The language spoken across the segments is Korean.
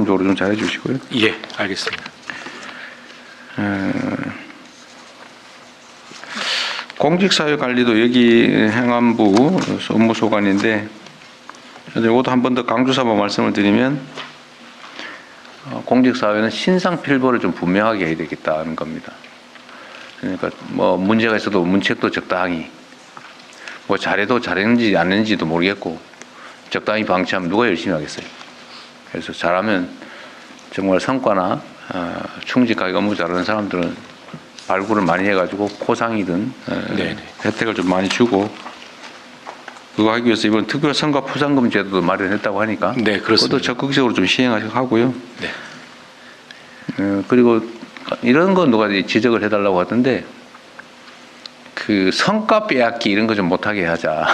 중점적으로 좀 잘해 주시고요. 예, 알겠습니다. 공직사회관리도 여기 행안부 업무소관인데 이것도 한 번 더 강조삼아 말씀을 드리면 공직사회는 신상필벌을 좀 분명하게 해야 되겠다는 겁니다. 그러니까 뭐 문제가 있어도 문책도 적당히 뭐 잘해도 잘했는지 안 했는지도 모르겠고 적당히 방치하면 누가 열심히 하겠어요. 그래서 잘하면 정말 성과나 충직하게 업무 잘하는 사람들은 발굴을 많이 해가지고 포상이든 혜택을 좀 많이 주고 그거 하기 위해서 이번 특별 성과 포상금 제도도 마련했다고 하니까 네, 그렇습니다. 그것도 적극적으로 좀 시행하고요. 네. 그리고 이런 거 누가 지적을 해달라고 하던데 그 성과 빼앗기 이런 거 좀 못하게 하자.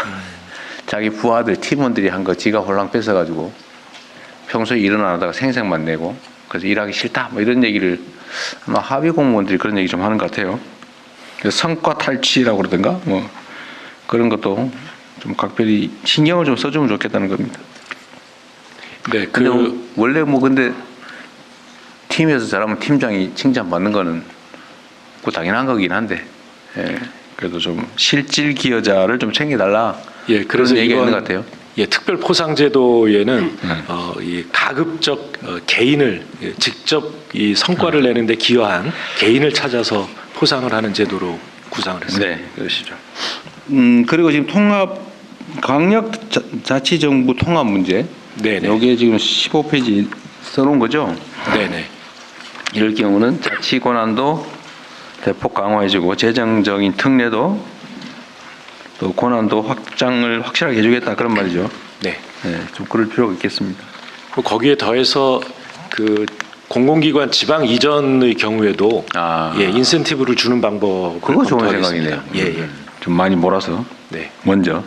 자기 부하들 팀원들이 한 거 지가 홀랑 뺏어가지고 평소에 일은 안 하다가 생색만 내고 그래서 일하기 싫다 뭐 이런 얘기를 아마 하위 공무원들이 그런 얘기 좀 하는 것 같아요. 그래서 성과 탈취라고 그러던가 뭐 그런 것도 좀 각별히 신경을 좀 써주면 좋겠다는 겁니다. 네, 근데 원래 뭐 근데 팀에서 잘하면 팀장이 칭찬받는 거는 그 당연한 거긴 한데 그래도 좀 실질 기여자를 좀 챙겨달라. 예, 그래서 얘기가 있는 것 같아요. 예, 특별 포상제도에는 이 가급적 개인을 직접 이 성과를 내는데 기여한 개인을 찾아서 포상을 하는 제도로 구상을 했습니다. 네, 그러시죠. 그리고 지금 강력자치정부 통합 문제. 네네. 여기에 지금 15페이지 써놓은 거죠. 네네. 이럴 경우는 자치 권한도 대폭 강화해주고 재정적인 특례도 또 권한도 확장을 확실하게 해주겠다 그런 말이죠. 네. 네, 좀 그럴 필요가 있겠습니다. 거기에 더해서 그 공공기관 지방 이전의 경우에도 예, 인센티브를 주는 방법을 그거 좋은 검토하겠습니다. 생각이네요. 예, 예. 좀 많이 몰아서 네. 먼저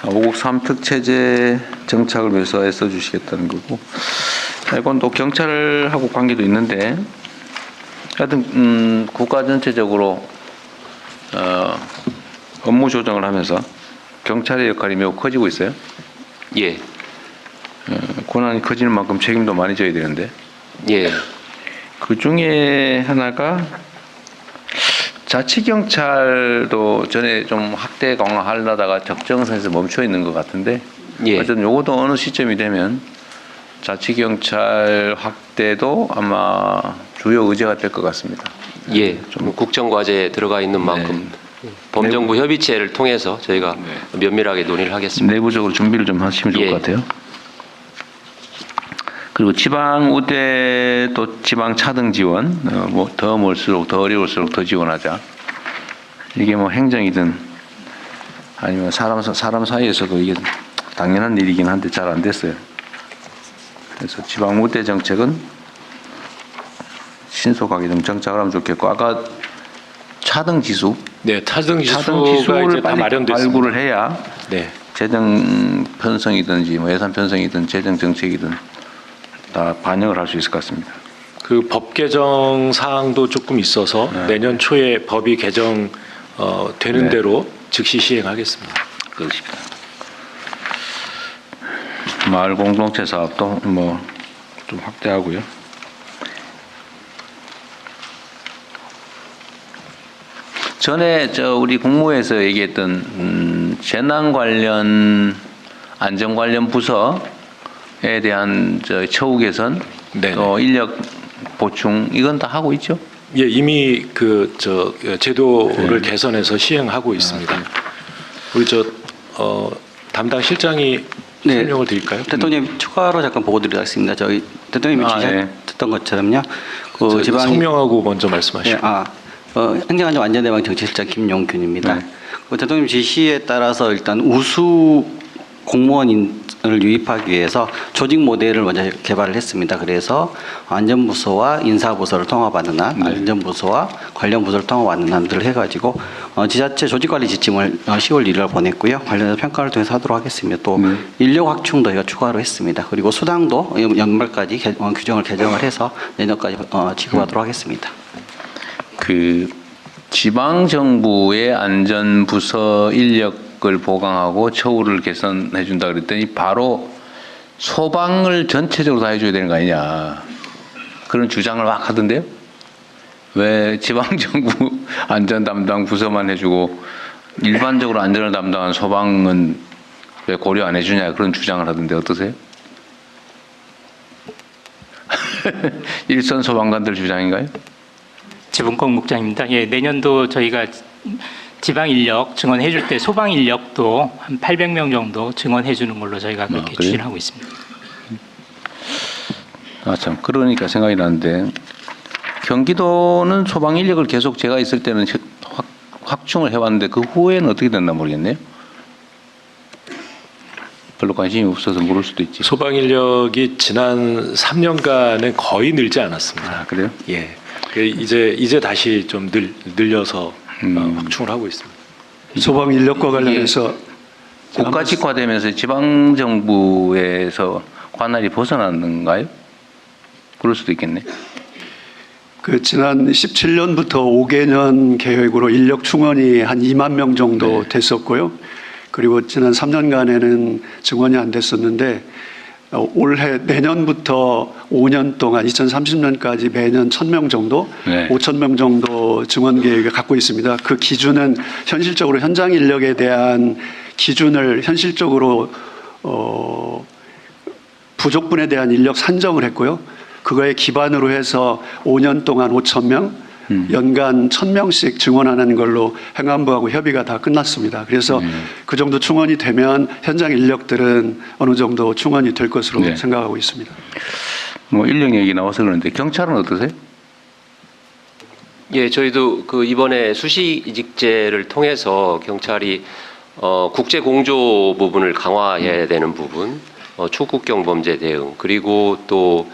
5국 3특 체제 정착을 위해서 애써 주시겠다는 거고 이건 또 경찰하고 관계도 있는데 하여튼 국가 전체적으로 업무 조정을 하면서 경찰의 역할이 매우 커지고 있어요. 예. 권한이 커지는 만큼 책임도 많이 져야 되는데 예. 그 중에 하나가 자치경찰도 전에 좀 확대 강화하려다가 적정선에서 멈춰 있는 것 같은데 예. 어쨌든 요것도 어느 시점이 되면 자치경찰 확대도 아마 주요 의제가 될 것 같습니다. 예. 좀 국정과제에 들어가 있는 만큼 범정부 협의체를 통해서 저희가 면밀하게 논의를 하겠습니다. 내부적으로 준비를 좀 하시면 좋을 것 같아요. 그리고 지방 우대 또 지방 차등 지원 뭐 더 멀수록 더 어려울수록 더 지원하자. 이게 뭐 행정이든 아니면 사람 사이에서도 이게 당연한 일이긴 한데 잘 안 됐어요. 그래서 지방 우대 정책은 신속하게 좀 정착을 하면 좋겠고 아까 차등 지수, 네, 차등 차등 지수가 지수를 이제 다 빨리 마련됐습니다. 발굴을 해야 네. 재정 편성이든지 뭐 예산 편성이든 재정 정책이든 다 반영을 할 수 있을 것 같습니다. 그 법 개정 사항도 조금 있어서 내년 초에 법이 개정 되는 대로 즉시 시행하겠습니다. 그렇습니다. 마을 공동체 사업도 뭐 좀 확대하고요. 전에 우리 국무회에서 얘기했던 재난 관련 안전 관련 부서에 대한 처우 개선, 네네. 또 인력 보충 이건 다 하고 있죠? 예, 이미 그 제도를 개선해서 시행하고 있습니다. 우리 담당 실장이 설명을 드릴까요? 대통령 추가로 잠깐 보고 드리겠습니다. 저희 대통령이 지적했던 것처럼요. 그 지방 성명하고 먼저 말씀하시고. 행정안전안전예방 정책실장 김용균입니다. 그 대통령 지시에 따라서 일단 우수 공무원을 유입하기 위해서 조직 모델을 먼저 개발을 했습니다. 그래서 안전부서와 인사부서를 통합하는 한, 안전부서와 관련 부서를 통합하는 한들을 해가지고 지자체 조직관리 지침을 10월 1일 보냈고요. 관련해서 평가를 통해서 하도록 하겠습니다. 또 인력 확충도 저희가 추가로 했습니다. 그리고 수당도 연말까지 규정을 개정을 해서 내년까지 지급하도록 하겠습니다. 그 지방 정부의 안전부서 인력 인력을 보강하고 처우를 개선해 준다 그랬더니 바로 소방을 전체적으로 다 해줘야 되는 거 아니냐 그런 주장을 막 하던데요. 왜 지방정부 안전 담당 부서만 해주고 일반적으로 안전을 담당한 소방은 왜 고려 안 해주냐 그런 주장을 하던데 어떠세요? 일선 소방관들 주장인가요? 재분권 국장입니다. 예, 내년도 저희가 지방 인력 증원해 줄 때 소방 인력도 한 800명 정도 증원해 주는 걸로 저희가 그렇게 그래요? 추진하고 있습니다. 아, 참. 그러니까 생각이 나는데, 경기도는 소방 인력을 계속 제가 있을 때는 확충을 해왔는데, 그 후에는 어떻게 됐나 모르겠네요. 별로 관심이 없어서 모를 수도 있지. 소방 인력이 지난 3년간은 거의 늘지 않았습니다. 아, 그래요? 예. 이제 다시 좀 늘려서 확충을 하고 있습니다. 소방 인력과 관련해서 국가 직화되면서 지방정부에서 관할이 벗어났는가요? 그럴 수도 있겠네. 그 지난 17년부터 5개년 계획으로 인력 충원이 한 2만 명 정도 네. 됐었고요. 그리고 지난 3년간에는 증원이 안 됐었는데 올해 내년부터 5년 동안 2030년까지 매년 1,000명 정도, 네. 5,000명 정도 증원 계획을 갖고 있습니다. 그 기준은 현실적으로 현장 인력에 대한 기준을 현실적으로 부족분에 대한 인력 산정을 했고요. 그거에 기반으로 해서 5년 동안 5,000명, 연간 1,000명씩 증원하는 걸로 행안부하고 협의가 다 끝났습니다. 그래서 그 정도 충원이 되면 현장 인력들은 어느 정도 충원이 될 것으로 네. 생각하고 있습니다. 뭐 인력 얘기 나와서 그러는데 경찰은 어떠세요? 예, 저희도 그 이번에 수시이직제를 통해서 경찰이 국제 공조 부분을 강화해야 되는 부분, 초국경 범죄 대응, 그리고 또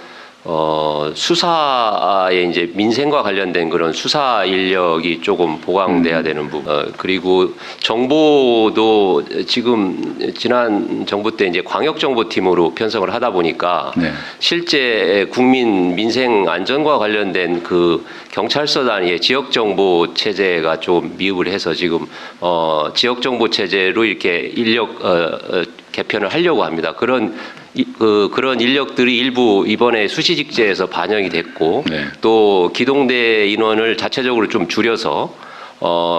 수사에 이제 민생과 관련된 그런 수사 인력이 조금 보강돼야 되는 부분, 그리고 정보도 지금 지난 정부 때 이제 광역정보팀으로 편성을 하다 보니까 네. 실제 국민 민생 안전과 관련된 그 경찰서 단위의 지역정보 체제가 좀 미흡을 해서 지금 지역정보 체제로 이렇게 인력 개편을 하려고 합니다. 그런 인력들이 일부 이번에 수시직제에서 반영이 됐고 네. 또 기동대 인원을 자체적으로 좀 줄여서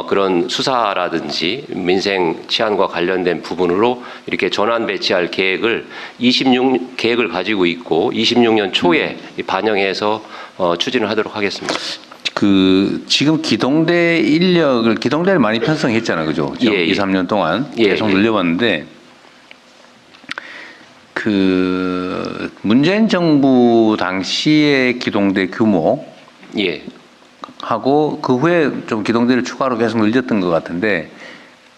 그런 수사라든지 민생 치안과 관련된 부분으로 이렇게 전환 배치할 계획을 계획을 가지고 있고 26년 초에 반영해서 추진을 하도록 하겠습니다. 그 지금 기동대를 많이 편성했잖아요, 그죠? 예, 2, 예. 3년 동안 예, 계속 예. 늘려봤는데 그 문재인 정부 당시의 기동대 규모 예. 하고 그 후에 좀 기동대를 추가로 계속 늘렸던 것 같은데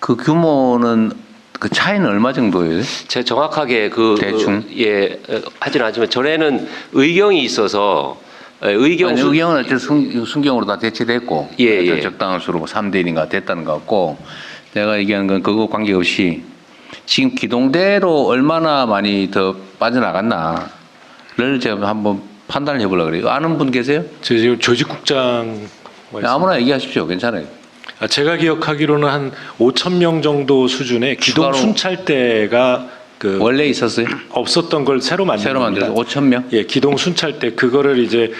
그 규모는 그 차이는 얼마 정도예요? 제가 정확하게 대충? 하진 않지만 전에는 의경이 있어서 의경은 어쨌든 순경으로 다 대체됐고 예. 적당한 수로 3대 1인가 됐다는 것 같고 내가 얘기하는 건 그거 관계없이 지금 기동대로 얼마나 많이 더 빠져나갔나를 제가 한번 판단을 해보려고 그래요. 아는 분 계세요? 저 지금 조직국장 아무나 얘기하십시오. 괜찮아요. 제가 기억하기로는 한 5,000명 정도 수준의 기동 추가로- 순찰대가 그 원래 있었어요? 없었던 걸 새로 만든 새로 겁니다. 만들어서 5,000명? 예, 기동 순찰대 그거를 이제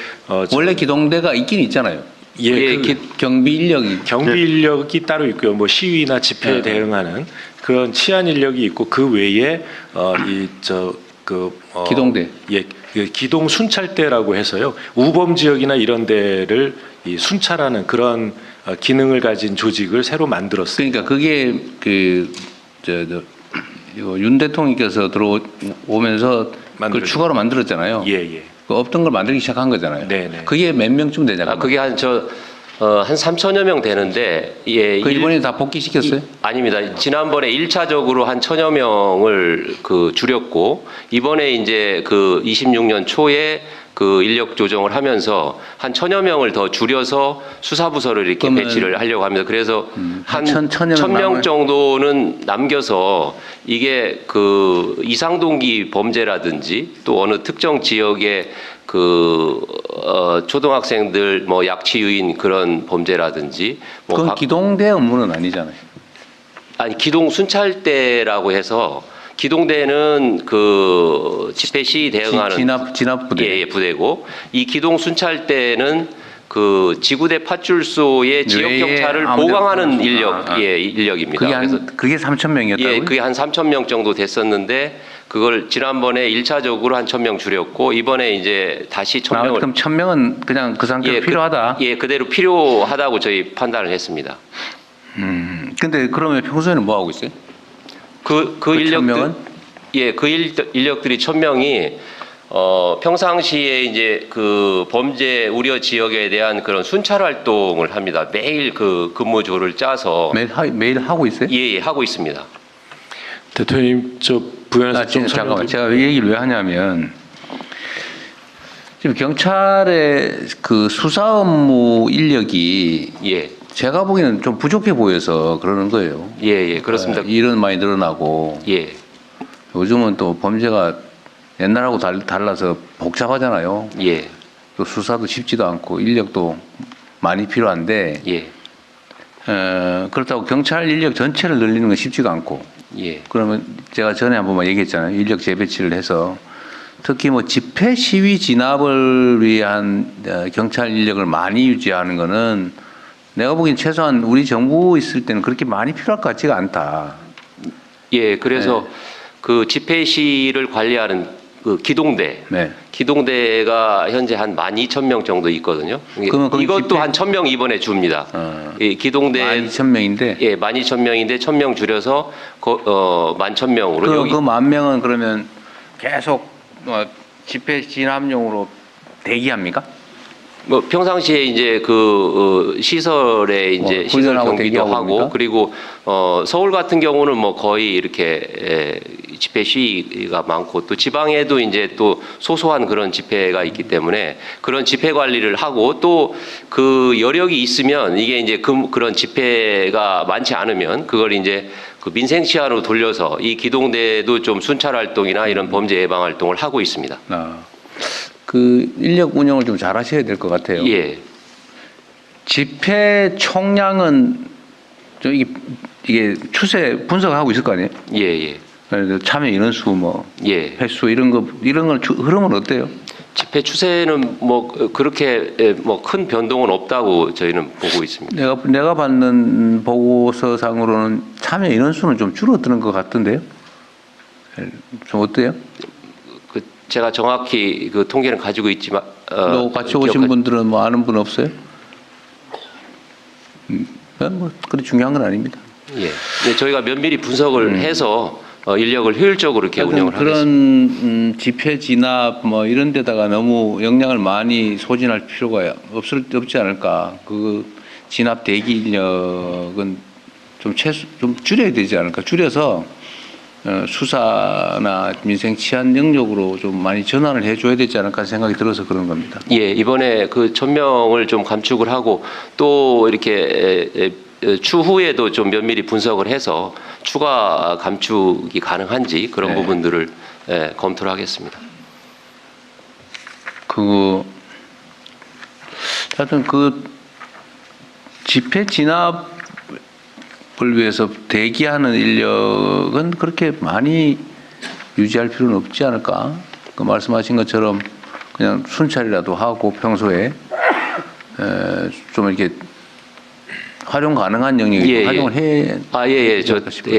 원래 기동대가 있긴 있잖아요. 예, 그 경비 인력이 경비 인력이 따로 있고요. 뭐 시위나 집회에 대응하는 그런 치안 인력이 있고 그 외에 기동대. 예, 그 기동 순찰대라고 해서요. 우범 지역이나 이런 데를 이 순찰하는 그런 기능을 가진 조직을 새로 만들었습니다. 그러니까 그게 이거 윤 대통령께서 들어오면서 그걸 만들어진- 추가로 만들었잖아요. 예, 예. 그 없던 걸 만들기 시작한 거잖아요. 네네. 그게 몇 명쯤 되냐? 그게 한 3천여 명 되는데 그 이번에 다 복귀시켰어요? 아닙니다. 지난번에 1차적으로 한 1,000여 명을 줄였고 이번에 이제 26년 초에 그 인력 조정을 하면서 한 1,000여 명을 더 줄여서 수사부서를 이렇게 그러면 배치를 하려고 합니다. 그래서 한 1,000명 1,000명 정도는 남겨서 이게 그 이상동기 범죄라든지 또 어느 특정 지역의 초등학생들 약취 유인 그런 범죄라든지 그건 기동대 업무는 아니잖아요. 아니 기동 순찰대라고 해서 기동대는 그 집회 시위 대응하는 진압 부대. 예, 부대고 이 기동 순찰대는 그 지구대 파출소의 지역 외에 경찰을 아무데나 보강하는 파출소. 인력입니다. 그게 3,000명이었다고요? 예, 그게 한 3,000명 정도 됐었는데 그걸 지난번에 1차적으로 한 1,000명 줄였고 이번에 이제 다시 1,000명을 그럼 1,000명은 그냥 그 상태로 필요하다. 그대로 필요하다고 저희 판단을 했습니다. 근데 그러면 평소에는 뭐 하고 있어요? 그 그 인력들 1,000명은? 예, 그 인력들이 1,000명이 평상시에 이제 그 범죄 우려 지역에 대한 그런 순찰 활동을 합니다. 매일 그 근무조를 짜서 매일 하고 있어요? 예, 하고 있습니다. 대통령 저 부연에서 좀 잠깐만, 설명 제가 이 얘기를 왜 하냐면 지금 경찰의 그 수사 업무 인력이 예, 제가 보기에는 좀 부족해 보여서 그러는 거예요. 예, 그렇습니다. 일은 많이 늘어나고 예, 요즘은 또 범죄가 옛날하고 달라서 복잡하잖아요. 예, 또 수사도 쉽지도 않고 인력도 많이 필요한데 예, 그렇다고 경찰 인력 전체를 늘리는 건 쉽지가 않고 예, 그러면 제가 전에 한 번만 얘기했잖아요. 인력 재배치를 해서 특히 뭐 집회 시위 진압을 위한 경찰 인력을 많이 유지하는 거는 내가 보기엔 최소한 우리 정부 있을 때는 그렇게 많이 필요할 것 같지가 않다. 예. 그래서 그 집회 시위를 관리하는 그 기동대. 네. 기동대가 현재 한 12,000명 정도 있거든요. 그러면 거기 이것도 집회- 한 1,000명 이번에 줍니다. 이 기동대 12,000명인데 예, 12,000명인데 1,000명 줄여서 11,000명으로 그 여기 10,000명은 그러면 계속 집회 진압용으로 대기합니까? 뭐 평상시에 이제 그 시설에 이제 시설 훈련하고 경비도 대기하고 하고 그럽니까? 그리고 서울 같은 경우는 뭐 거의 이렇게 집회 시위가 많고 또 지방에도 이제 또 소소한 그런 집회가 있기 때문에 그런 집회 관리를 하고 또 그 여력이 있으면 이게 이제 그런 집회가 많지 않으면 그걸 이제 그 민생 치안으로 돌려서 이 기동대도 좀 순찰 활동이나 이런 범죄 예방 활동을 하고 있습니다. 그 인력 운영을 좀 잘 하셔야 될 것 같아요. 예. 집회 총량은 좀 이게 추세 분석하고 있을 거 아니에요? 예, 예. 그래서 참여 인원수 뭐 예. 횟수 이런 걸 흐름은 어때요? 집회 추세는 뭐 그렇게 뭐 큰 변동은 없다고 저희는 보고 있습니다. 내가 받는 보고서상으로는 참여 인원수는 좀 줄어드는 것 같던데요. 좀 어때요? 그 제가 정확히 그 통계는 가지고 있지만 너 같이 오신 분들은 뭐 아는 분 없어요? 뭐 그리 중요한 건 아닙니다. 예. 네, 저희가 면밀히 분석을 해서 인력을 효율적으로 이렇게 운영을 하겠습니다. 그런 집회 진압 뭐 이런 데다가 너무 역량을 많이 소진할 필요가 없지 않을까. 그 진압 대기 인력은 좀 줄여야 되지 않을까. 줄여서 수사나 민생 치안 영역으로 좀 많이 전환을 해줘야 되지 않을까 생각이 들어서 그런 겁니다. 예, 이번에 그 1,000명을 좀 감축을 하고 또 이렇게 추후에도 좀 면밀히 분석을 해서 추가 감축이 가능한지 그런 네. 부분들을 검토를 하겠습니다. 하여튼 그 집회 진압을 위해서 대기하는 인력은 그렇게 많이 유지할 필요는 없지 않을까. 그 말씀하신 것처럼 그냥 순찰이라도 하고 평소에 좀 이렇게 활용 가능한 영역에 활용을 해.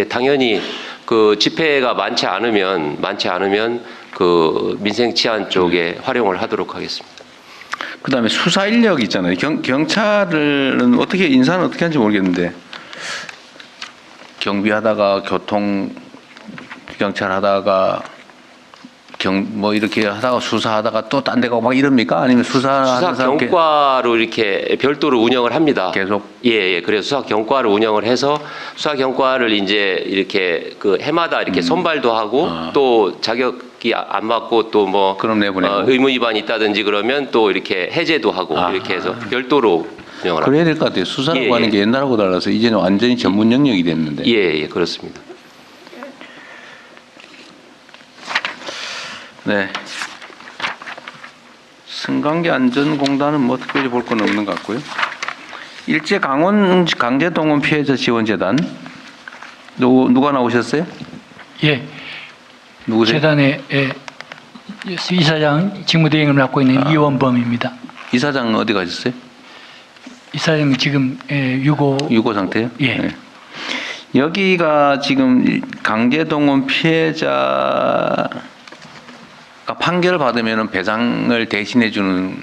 당연히 그 집회가 많지 않으면 그 민생 치안 쪽에 활용을 하도록 하겠습니다. 그다음에 수사 인력 있잖아요. 경찰은 인사는 어떻게 하는지 모르겠는데 경비하다가 교통 경찰 하다가 뭐 이렇게 하다가 수사하다가 또 딴 데 가고 막 이럽니까? 아니면 수사 경과로 이렇게 별도로 운영을 합니다. 계속? 예. 그래서 수사 경과를 운영을 해서 수사 경과를 이제 이렇게 그 해마다 이렇게 선발도 하고 또 자격이 안 맞고 또 뭐 그럼 내보내고. 의무 위반이 있다든지 그러면 또 이렇게 해제도 하고 이렇게 해서 별도로 운영을 합니다. 그래야 될 것 같아요. 수사라고 예, 하는 예. 게 옛날하고 달라서 이제는 완전히 전문 영역이 됐는데. 예, 그렇습니다. 네. 승강기 안전공단은 뭐 특별히 볼 건 없는 것 같고요. 일제 강제동원 피해자 지원재단 누가 나오셨어요? 예, 누구세요? 재단의 이사장 직무대행을 맡고 있는 이원범입니다. 이사장 어디 가셨어요? 이사장은 지금 유고 상태요? 예. 네. 여기가 지금 강제동원 피해자가 판결을 받으면 배상을 대신해 주는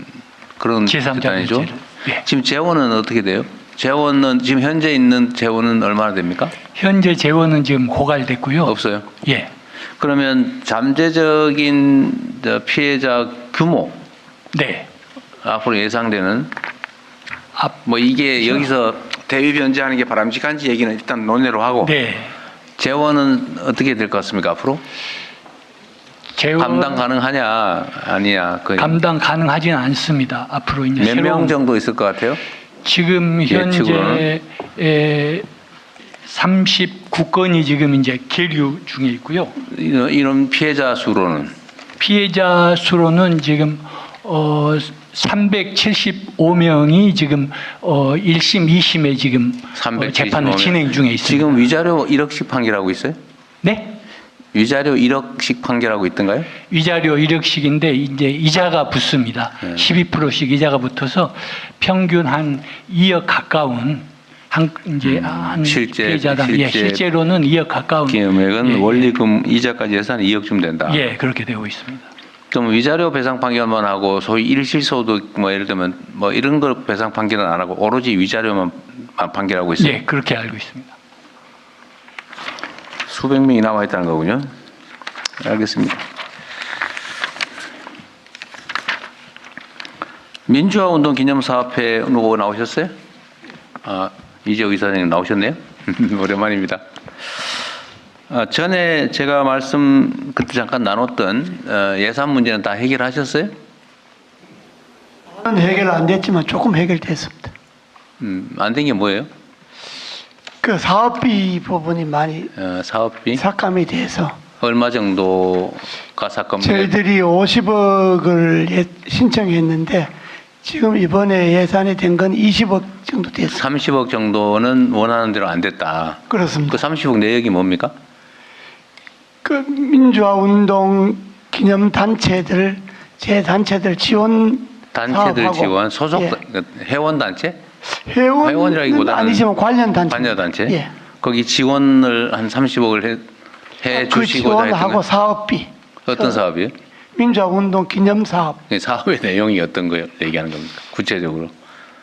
그런 제3자 재단이죠. 배제를. 예. 지금 재원은 어떻게 돼요? 재원은 지금 현재 있는 재원은 얼마나 됩니까? 현재 재원은 지금 고갈됐고요. 없어요. 예, 그러면 잠재적인 피해자 규모 네. 앞으로 예상되는 뭐 그렇죠. 이게 여기서 대위 변제하는 게 바람직한지 얘기는 일단 논의로 하고 네. 재원은 어떻게 될 것 같습니까 앞으로? 재원 감당 가능하냐 아니냐 그 감당 가능하지는 않습니다. 앞으로 이제 몇 명 새로운 정도 있을 것 같아요? 지금 현재 예측으로는? 39건이 지금 이제 계류 중에 있고요. 이런 피해자 수로는 피해자 수로는 지금 375명이 지금 1심, 2심에 지금 375 재판을 명. 진행 중에 있습니다. 지금 위자료 1억씩 판결하고 있어요? 네? 위자료 1억씩 판결하고 있던가요? 위자료 1억씩인데 이제 이자가 붙습니다. 네. 12%씩 이자가 붙어서 평균 한 2억 가까운 한 피해자당 실제로는 2억 가까운 금액은 예, 원리금 이자까지 해서 한 2억쯤 된다. 예, 그렇게 되고 있습니다. 좀 위자료 배상 판결만 하고 소위 일실소득 뭐 예를 들면 뭐 이런 걸 배상 판결은 안 하고 오로지 위자료만 판결하고 있어요. 예, 그렇게 알고 있습니다. 수백 명이 남아 있다는 거군요. 알겠습니다. 민주화운동 기념사업회 누구 나오셨어요? 이재호 이사장님 나오셨네요. 오랜만입니다. 전에 제가 그때 잠깐 나눴던 예산 문제는 다 해결하셨어요? 해결 안 됐지만 조금 해결됐습니다. 안 된 게 뭐예요? 그 사업비 부분이 많이 사업비? 삭감이 돼서 얼마 정도가 삭감? 저희들이 50억을 신청했는데 지금 이번에 예산이 된 건 20억 정도 됐습니다. 30억 정도는 원하는 대로 안 됐다. 그렇습니다. 그 30억 내역이 뭡니까? 그 민주화운동 기념 단체들 제 단체들 지원 단체들 사업하고, 지원 소속 예. 회원 단체? 회원은 회원이라기보다는 아니지만 관련 단체. 관여 단체? 예. 거기 지원을 한 30억을 해 그 주시고자 지원하고 했던 사업비. 어떤 사업이요? 민주화운동 기념 사업. 사업의 내용이 어떤 거요? 얘기하는 겁니까? 구체적으로.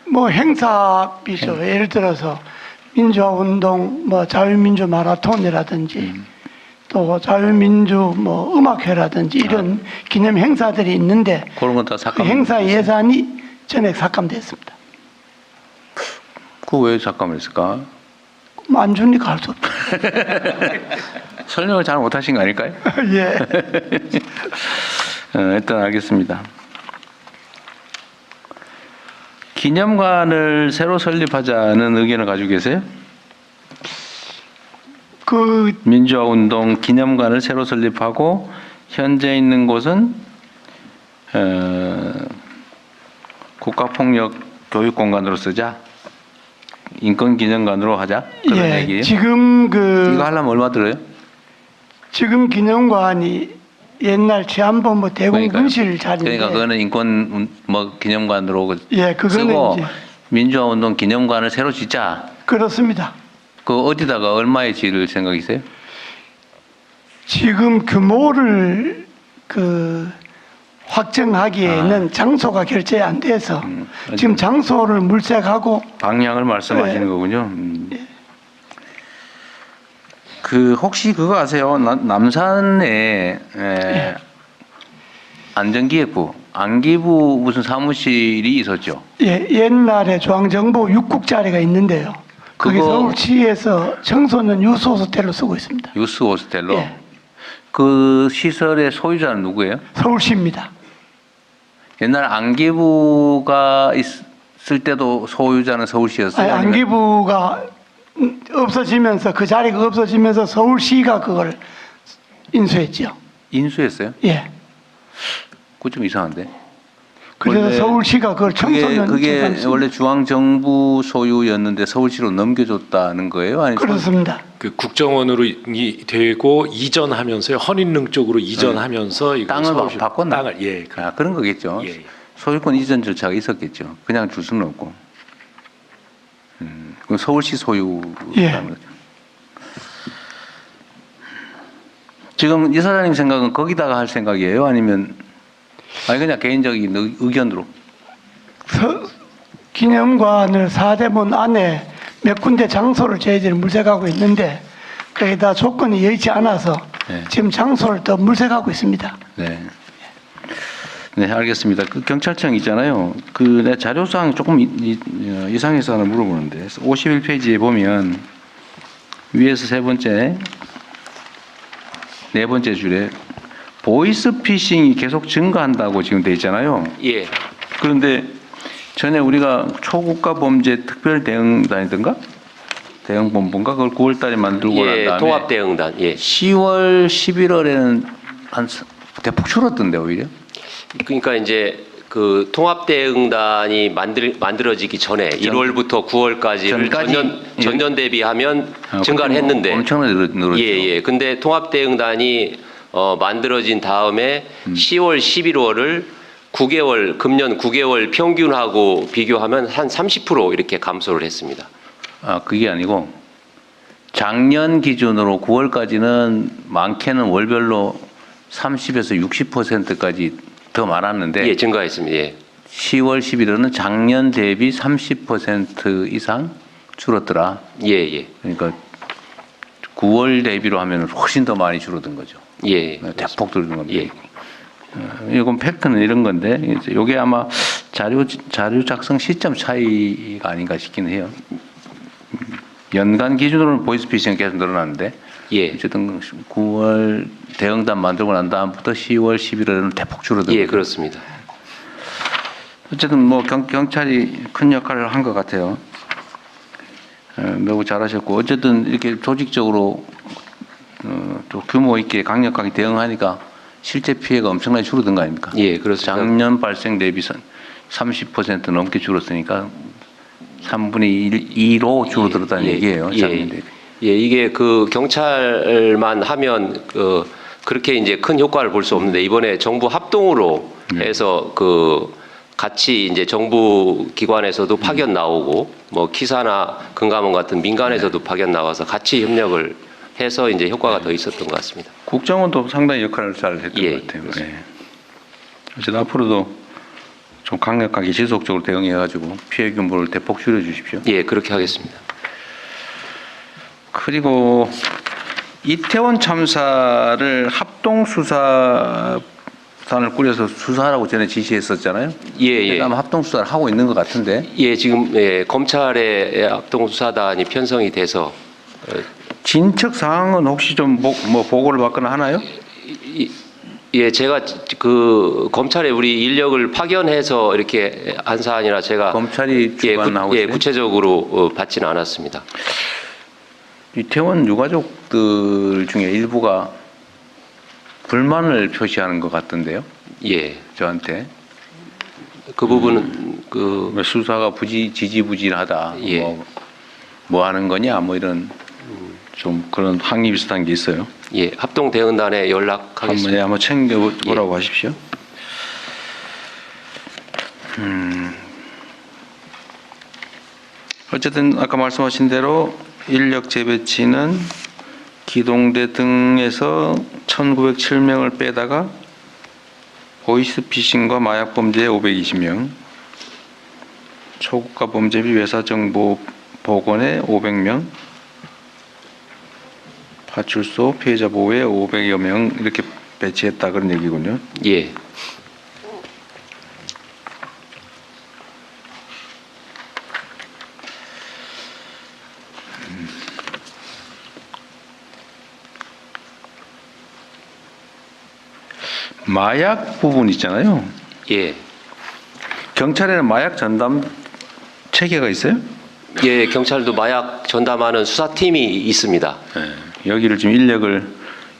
뭐 행사비죠. 예를 들어서 민주화운동 뭐 자유민주 마라톤이라든지 또 자유민주 뭐 음악회라든지 이런 기념 행사들이 있는데 그런 건 다 그 삭감. 행사 예산이 전액 삭감됐습니다. 그거 왜 삭감했을까? 뭐안 주니까 할 수 없죠. 설명을 잘 못하신 거 아닐까요? 예. 일단 알겠습니다. 기념관을 새로 설립하자는 의견을 가지고 계세요? 그 민주화운동 기념관을 새로 설립하고 현재 있는 곳은 국가폭력 교육공간으로 쓰자. 인권기념관으로 하자. 그런 예. 얘기예요. 지금 이거 하려면 얼마 들어요? 지금 기념관이 옛날 치안본부 대공분실 자리인데 그러니까 그거는 인권 뭐 기념관으로 예, 그거는 쓰고 이제 민주화운동 기념관을 새로 짓자. 그렇습니다. 그 어디다가 얼마에 지을 생각이세요? 지금 규모를 확정하기에는 장소가 결정이 안 돼서 지금 장소를 물색하고 방향을 말씀하시는 네. 거군요. 그 혹시 그거 아세요? 남산에 안전기획부, 안기부 무슨 사무실이 있었죠? 예, 옛날에 중앙정보 6국자리가 있는데요. 거기 그거- 서울시에서 청소년 유스 호스텔로 쓰고 있습니다. 유스 호스텔로. 예. 그 시설의 소유자는 누구예요? 서울시입니다. 옛날 안기부가 있을 때도 소유자는 서울시였어요? 아니, 아니면- 안기부가 없어지면서 그 자리가 없어지면서 서울시가 그걸 인수했죠. 인수했어요? 예. 그거 좀 이상한데. 그래서 원래 서울시가 그걸 청소년 그게 재산시- 원래 중앙정부 소유였는데 서울시로 넘겨줬다는 거예요? 아니 그렇습니다. 그 국정원으로 되고 이전하면서요. 헌인릉 쪽으로 이전하면서 이거 땅을 서울시- 바꿨나? 땅을 예. 그런 거겠죠. 예, 예. 소유권 이전 절차가 있었겠죠. 그냥 줄 수는 없고. 그건 서울시 소유라는 예. 거죠. 지금 이사장님 생각은 거기다가 할 생각이에요? 아니면 그냥 개인적인 의견으로? 기념관을 사대문 안에 몇 군데 장소를 저희들이 물색하고 있는데 거기다 조건이 여의치 않아서 네. 지금 장소를 더 물색하고 있습니다. 네. 네, 알겠습니다. 그 경찰청 있잖아요. 내 자료상 조금 이상해서 하나 물어보는데 51페이지에 보면 위에서 세 번째, 네 번째 줄에 보이스피싱이 계속 증가한다고 지금 돼 있잖아요. 예. 그런데 전에 우리가 초국가 범죄 특별 대응단이던가 대응본부인가 그걸 9월 달에 만들고 난 예, 다음에 통합 대응단. 예. 10월, 11월에는 대폭 줄었던데 오히려. 그러니까 이제 그 통합 대응단이 만들어지기 전에 1월부터 9월까지를 전까지 전년 대비하면 증가를 했는데 엄청나게 늘었죠. 예. 근데 통합 대응단이 만들어진 다음에 10월, 11월을 9개월 금년 9개월 평균하고 비교하면 한 30% 이렇게 감소를 했습니다. 그게 아니고 작년 기준으로 9월까지는 많게는 월별로 30에서 60%까지 더 많았는데 예, 증가했습니다. 예. 10월, 11월은 작년 대비 30% 이상 줄었더라. 예. 그러니까 9월 대비로 하면 훨씬 더 많이 줄어든 거죠. 예. 대폭 줄어든 겁니다. 예. 이건 팩트는 이런 건데 이게 아마 자료 작성 시점 차이가 아닌가 싶긴 해요. 연간 기준으로는 보이스피싱이 계속 늘어나는데 예. 어쨌든 9월 대응단 만들고 난 다음부터 10월, 11월에는 대폭 줄어든 예, 거죠. 그렇습니다. 어쨌든 뭐 경찰이 큰 역할을 한 것 같아요. 매우 잘하셨고 어쨌든 이렇게 조직적으로 또 규모 있게 강력하게 대응하니까 실제 피해가 엄청나게 줄어든 거 아닙니까? 예, 그렇습니다. 작년 발생 대비 30% 넘게 줄었으니까 3분의 2로 줄어들었다는 얘기예요. 작년 대비. 예, 이게 그 경찰만 하면 그렇게 이제 큰 효과를 볼 수 없는데 이번에 정부 합동으로 해서 그 같이 이제 정부 기관에서도 파견 나오고 뭐 키사나 금감원 같은 민간에서도 파견 나와서 같이 협력을 해서 이제 효과가 더 있었던 것 같습니다. 국정원도 상당히 역할을 잘 했던 예, 것 같아요. 그렇습니다. 어쨌든 앞으로도 좀 강력하게 지속적으로 대응해가지고 피해 규모를 대폭 줄여주십시오. 예, 그렇게 하겠습니다. 그리고 이태원 참사를 합동수사단을 꾸려서 수사하라고 전에 지시했었잖아요. 예. 아마 합동수사를 하고 있는 것 같은데 예, 지금 검찰의 합동수사단이 편성이 돼서 진척 사항은 혹시 좀 뭐 보고를 받거나 하나요? 예, 제가 그 검찰에 우리 인력을 파견해서 이렇게 한 사안이라 제가 검찰이 주관하고 있어요? 구체적으로 받지는 않았습니다. 이태원 유가족들 중에 일부가 불만을 표시하는 것 같던데요. 예, 저한테 그 부분은 그 수사가 지지부진하다. 예. 뭐 하는 거냐 뭐 이런 좀 그런 항의 비슷한 게 있어요. 예, 합동 대응단에 연락하겠습니다. 한번 챙겨보라고 하십시오. 어쨌든 아까 말씀하신 대로 인력 재배치는 기동대 등에서 1907명을 빼다가 보이스피싱과 마약범죄 520명, 초국가 범죄비 외사정보 복원에 500명, 파출소 피해자 보호에 500여 명 이렇게 배치했다 그런 얘기군요. 예, 마약 부분 있잖아요. 예, 경찰에는 마약 전담 체계가 있어요? 예, 경찰도 마약 전담하는 수사팀이 있습니다. 여기를 지금 인력을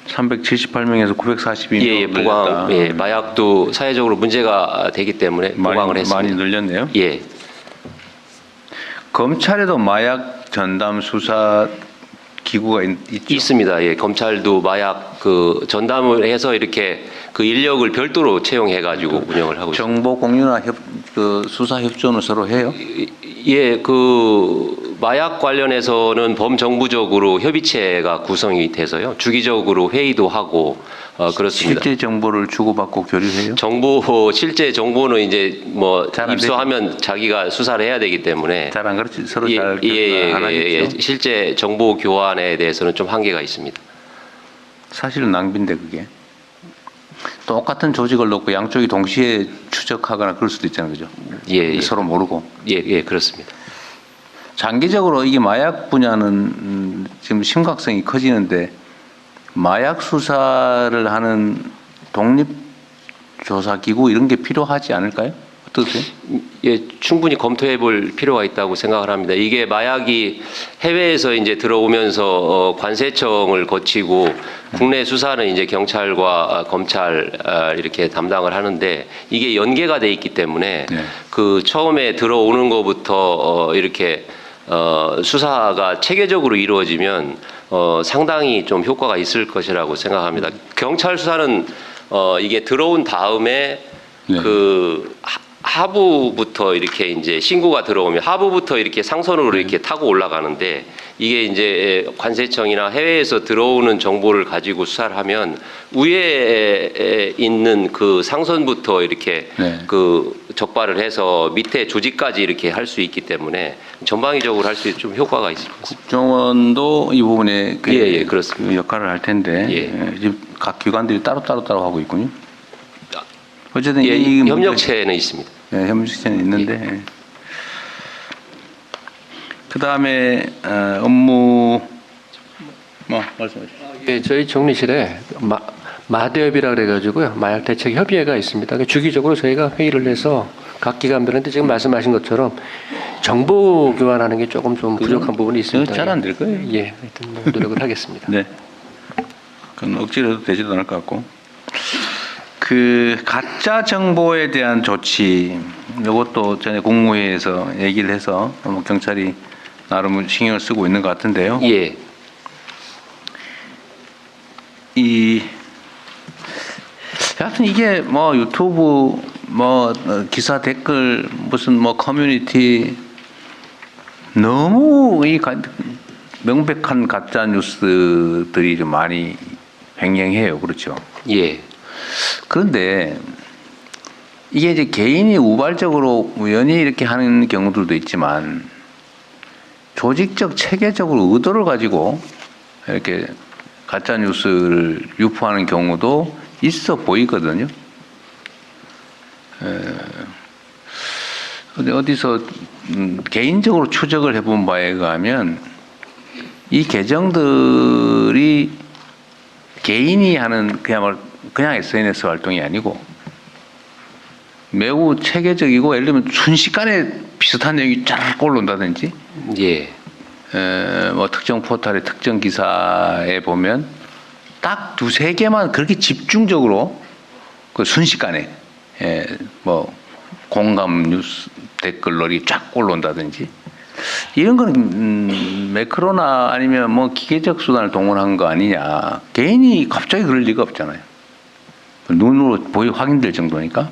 378명에서 942명 예, 부강, 예, 마약도 사회적으로 문제가 되기 때문에 부강을 했습니다. 많이 늘렸네요. 예, 검찰에도 마약 전담 수사 기구가 있죠. 있습니다. 예, 검찰도 마약 그 전담을 해서 이렇게 그 인력을 별도로 채용해 가지고 운영을 하고 있습니다. 정보 공유나 그 수사 협조는 서로 해요. 예, 그 마약 관련해서는 범정부적으로 협의체가 구성이 돼서요. 주기적으로 회의도 하고 그렇습니다. 실제 정보를 주고받고 교류해요. 실제 정보는 이제 뭐 잘안 입수하면 자기가 수사를 해야 되기 때문에 잘 안 그렇지 서로 예, 잘 예, 안 예, 하겠죠. 실제 정보 교환에 대해서는 좀 한계가 있습니다. 사실은 낭비인데 그게 똑같은 조직을 놓고 양쪽이 동시에 추적하거나 그럴 수도 있잖아요, 그죠? 예, 예. 서로 모르고. 예, 예, 그렇습니다. 장기적으로 이게 마약 분야는 지금 심각성이 커지는데 마약 수사를 하는 독립 조사 기구 이런 게 필요하지 않을까요? 어떠세요? 예, 충분히 검토해 볼 필요가 있다고 생각을 합니다. 이게 마약이 해외에서 이제 들어오면서 관세청을 거치고 국내 수사는 이제 경찰과 검찰 이렇게 담당을 하는데 이게 연계가 돼 있기 때문에 네. 그 처음에 들어오는 것부터 이렇게 수사가 체계적으로 이루어지면 상당히 좀 효과가 있을 것이라고 생각합니다. 경찰 수사는 이게 들어온 다음에 네. 그 하부부터 이렇게 이제 신고가 들어오면 하부부터 이렇게 상선으로 이렇게 타고 올라가는데 이게 이제 관세청이나 해외에서 들어오는 정보를 가지고 수사를 하면 위에 있는 그 상선부터 이렇게 네. 그 적발을 해서 밑에 조직까지 이렇게 할 수 있기 때문에 전방위적으로 할 수 좀 효과가 있을 것 같습니다. 국정원도 이 부분에 그, 예, 그렇습니다. 그 역할을 할 텐데 예. 지금 각 기관들이 따로 하고 있군요. 어쨌든 예, 이 협력체는 있습니다. 네, 협력체는 있는데 그 다음에 업무 말씀해 주시죠. 예, 저희 정리실에 마대협이라 그래가지고요 마약 대책 협의회가 있습니다. 그러니까 주기적으로 저희가 회의를 해서 각 기관별한테 지금 말씀하신 것처럼 정보 교환하는 게 조금 좀 부족한 부분이 있습니다. 잘 안 될 거예요. 예, 하여튼 뭐 노력을 하겠습니다. 네. 그건 억지로 해도 되지도 않을 것 같고. 그 가짜 정보에 대한 조치, 이것도 전에 국무회의에서 얘기를 해서 경찰이 나름 신경을 쓰고 있는 것 같은데요. 예. 하여튼 이게 뭐 유튜브 뭐 기사 댓글 무슨 뭐 커뮤니티 너무 이 명백한 가짜 뉴스들이 좀 많이 횡행해요. 그렇죠. 예. 그런데 이게 이제 개인이 우발적으로 우연히 이렇게 하는 경우들도 있지만 조직적 체계적으로 의도를 가지고 이렇게 가짜 뉴스를 유포하는 경우도 있어 보이거든요. 근데 어디서 개인적으로 추적을 해본 바에 의하면 이 계정들이 개인이 하는 그냥 SNS 활동이 아니고 매우 체계적이고 예를 들면 순식간에 비슷한 내용이 쫙 올라온다든지 예. 뭐 특정 포털의 특정 기사에 보면 딱 두세 개만 그렇게 집중적으로 그 순식간에 뭐 공감 뉴스 댓글놀이 쫙 올라온다든지 이런 거는 매크로나 아니면 뭐 기계적 수단을 동원한 거 아니냐. 개인이 갑자기 그럴 리가 없잖아요. 눈으로 확인될 정도니까.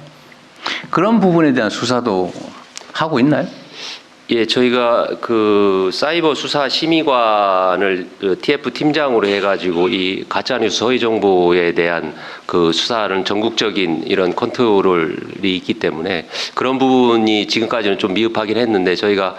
그런 부분에 대한 수사도 하고 있나요? 예, 저희가 그 사이버 수사 심의관을 TF 팀장으로 해가지고 이 가짜뉴스 허위 정보에 대한 그 수사는 전국적인 이런 컨트롤이 있기 때문에 그런 부분이 지금까지는 좀 미흡하긴 했는데 저희가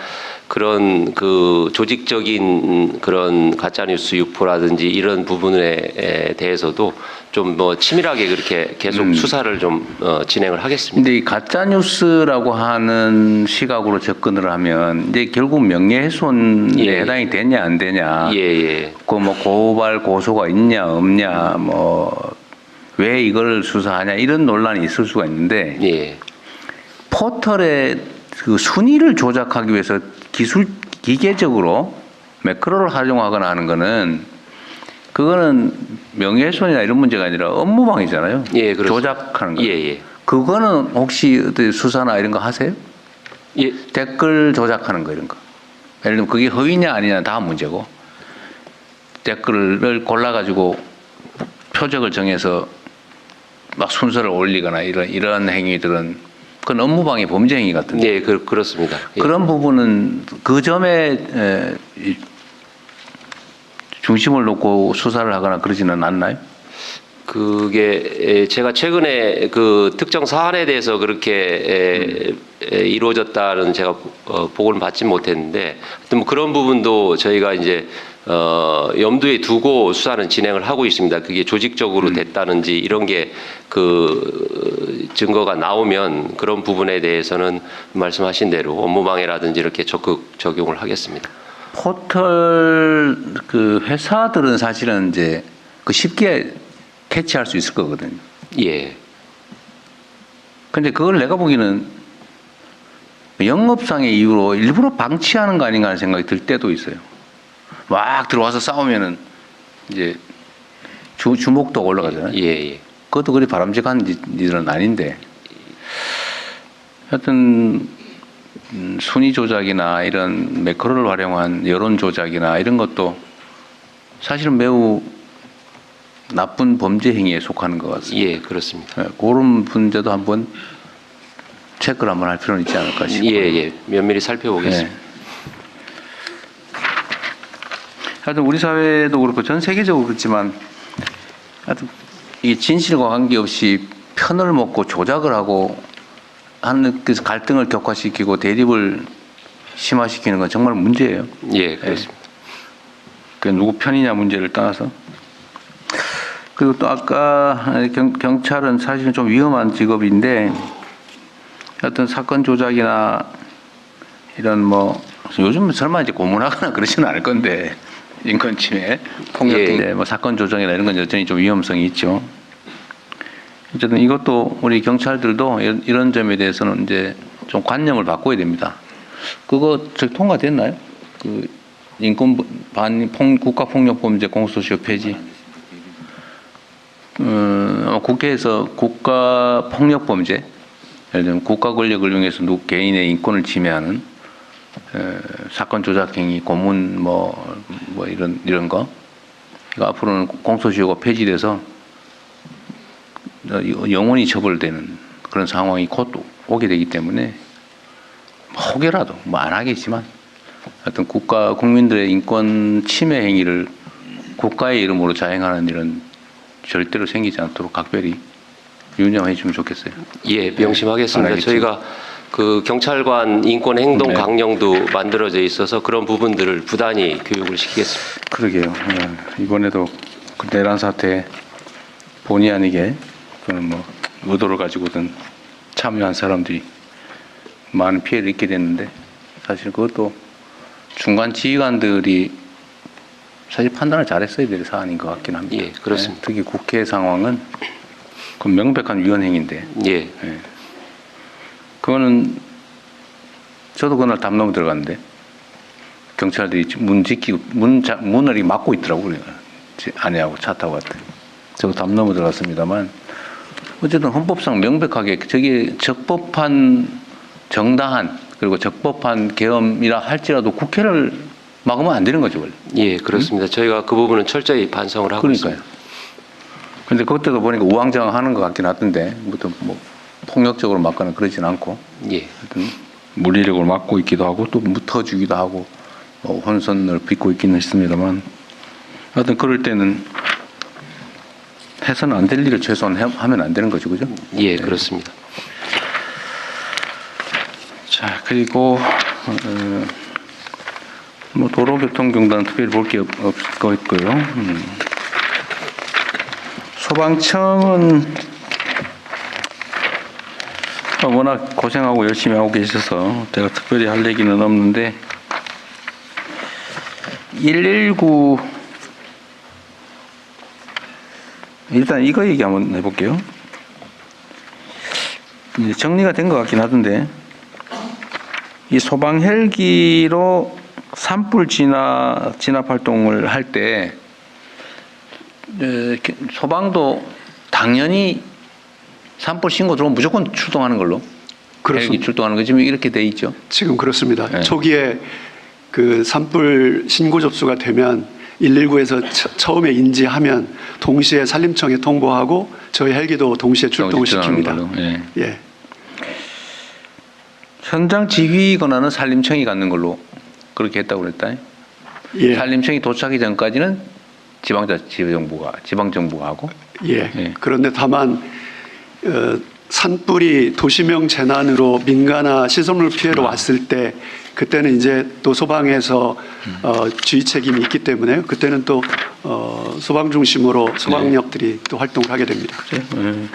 그런 그 조직적인 그런 가짜뉴스 유포라든지 이런 부분에 대해서도 좀 뭐 치밀하게 그렇게 계속 수사를 좀 진행을 하겠습니다. 근데 이 가짜 뉴스라고 하는 시각으로 접근을 하면 이제 결국 명예훼손에 예. 해당이 되냐 안 되냐. 예, 예. 그 뭐 고발 고소가 있냐 없냐 뭐 왜 이걸 수사하냐 이런 논란이 있을 수가 있는데 예. 포털의 그 순위를 조작하기 위해서 기계적으로 매크로를 활용하거나 하는 거는 그거는 명예훼손이나 이런 문제가 아니라 업무방해잖아요. 예, 그렇습니다. 조작하는 거. 예, 예. 그거는 혹시 어디 수사나 이런 거 하세요? 예, 댓글 조작하는 거 이런 거. 예를 들면 그게 허위냐 아니냐 다음 문제고 댓글을 골라가지고 표적을 정해서 막 순서를 올리거나 이런 행위들은 그건 업무방해 범죄 행위 같은데. 예, 그렇습니다. 예. 그런 부분은 그 점에 중심을 놓고 수사를 하거나 그러지는 않나요? 그게 제가 최근에 그 특정 사안에 대해서 그렇게 이루어졌다는 제가 보고는 받지 못했는데 하여튼 뭐 그런 부분도 저희가 이제 염두에 두고 수사는 진행을 하고 있습니다. 그게 조직적으로 됐다는지 이런 게 그 증거가 나오면 그런 부분에 대해서는 말씀하신 대로 업무방해라든지 이렇게 적극 적용을 하겠습니다. 포털 그 회사들은 사실은 이제 그 쉽게 캐치할 수 있을 거거든요. 예. 근데 그걸 내가 보기에는 영업상의 이유로 일부러 방치하는 거 아닌가 하는 생각이 들 때도 있어요. 막 들어와서 싸우면은 이제 주목도가 올라가잖아요. 예, 예. 그것도 그리 바람직한 일은 아닌데 하여튼 순위 조작이나 이런 매크로를 활용한 여론 조작이나 이런 것도 사실은 매우 나쁜 범죄 행위에 속하는 것 같습니다. 예, 그렇습니다. 그런 문제도 한번 체크를 한번 할 필요는 있지 않을까 싶어요. 예, 예. 면밀히 살펴보겠습니다. 네. 하여튼 우리 사회도 그렇고 전 세계적으로 그렇지만 하여튼 이 진실과 관계없이 편을 먹고 조작을 하고 하는 그래서 갈등을 격화시키고 대립을 심화시키는 건 정말 문제예요. 예, 그렇습니다. 그 누구 편이냐 문제를 떠나서. 그리고 또 아까 경찰은 사실은 좀 위험한 직업인데 어떤 사건 조작이나 이런 뭐 요즘은 설마 이제 고문하거나 그러지는 않을 건데 인권 침해, 폭력 등의 예. 뭐 사건 조정이나 이런 건 여전히 좀 위험성이 있죠. 어쨌든 이것도 우리 경찰들도 이런 점에 대해서는 이제 좀 관념을 바꿔야 됩니다. 그거 저기 통과됐나요? 그 인권 국가폭력범죄 공소시효 폐지. 국회에서 국가폭력범죄, 예를 들면 국가 권력을 이용해서 개인의 인권을 침해하는 사건 조작 행위, 고문 뭐 이런 거, 이거 앞으로는 공소시효가 폐지돼서 영원히 처벌되는 그런 상황이 곧 오게 되기 때문에 혹여라도 뭐 안 하겠지만 어떤 국민들의 인권 침해 행위를 국가의 이름으로 자행하는 일은 절대로 생기지 않도록 각별히 유념해 주면 좋겠어요. 예, 명심하겠습니다. 알겠습니다. 저희가 그 경찰관 인권 행동 네. 강령도 만들어져 있어서 그런 부분들을 부단히 교육을 시키겠습니다. 그러게요. 이번에도 그 내란 사태에 본의 아니게 또는 뭐 의도를 가지고든 참여한 사람들이 많은 피해를 입게 됐는데 사실 그것도 중간 지휘관들이 사실 판단을 잘했어야 될 사안인 것 같긴 합니다. 예, 그렇습니다. 특히 국회 상황은 그 명백한 위헌행위인데 예, 그거는 저도 그날 담 넘어 들어갔는데 경찰들이 문을 이 막고 있더라고요. 아내하고 차 타고 갔더니 저도 담 넘어 들어갔습니다만 어쨌든 헌법상 명백하게 저게 적법한 정당한 그리고 적법한 계엄이라 할지라도 국회를 막으면 안 되는 거죠, 원래. 예, 그렇습니다. 저희가 그 부분은 철저히 반성을 하고 그러니까요. 있습니다. 근데 그때도 보니까 우왕좌왕하는 것 같긴 하던데 뭐 폭력적으로 막거나 그러진 않고 예, 하여튼 물리력으로 막고 있기도 하고 또 묻어주기도 하고 혼선을 빚고 있기는 했습니다만 하여튼 그럴 때는 해서는 안 될 일을 최소한 하면 안 되는 거죠, 그죠? 예, 그렇습니다. 자, 그리고 뭐 도로교통공단은 특별히 볼 게 없을 거 있고요. 소방청은 워낙 고생하고 열심히 하고 계셔서 제가 특별히 할 얘기는 없는데 119 일단 이거 얘기 한번 해볼게요. 이제 정리가 된 것 같긴 하던데 이 소방 헬기로 산불 진압 활동을 할 때 소방도 당연히 산불 신고 들어오면 무조건 출동하는 걸로. 그렇습니다. 헬기 출동하는 거 지금 이렇게 돼 있죠. 지금 그렇습니다. 네. 초기에 그 산불 신고 접수가 되면 119에서 처음에 인지하면 동시에 산림청에 통보하고 저희 헬기도 동시에 출동을 출동하는 시킵니다. 걸로. 예. 예. 현장 지휘 권한은 산림청이 갖는 걸로 그렇게 했다고 그랬다. 예. 산림청이 도착하기 전까지는 지방정부가 하고. 예. 예. 그런데 다만 산불이 도시명 재난으로 민가나 시설물 피해로 왔을 때 그때는 이제 또 소방에서 주의 책임이 있기 때문에 그때는 또 소방 중심으로 소방력들이 또 활동을 하게 됩니다.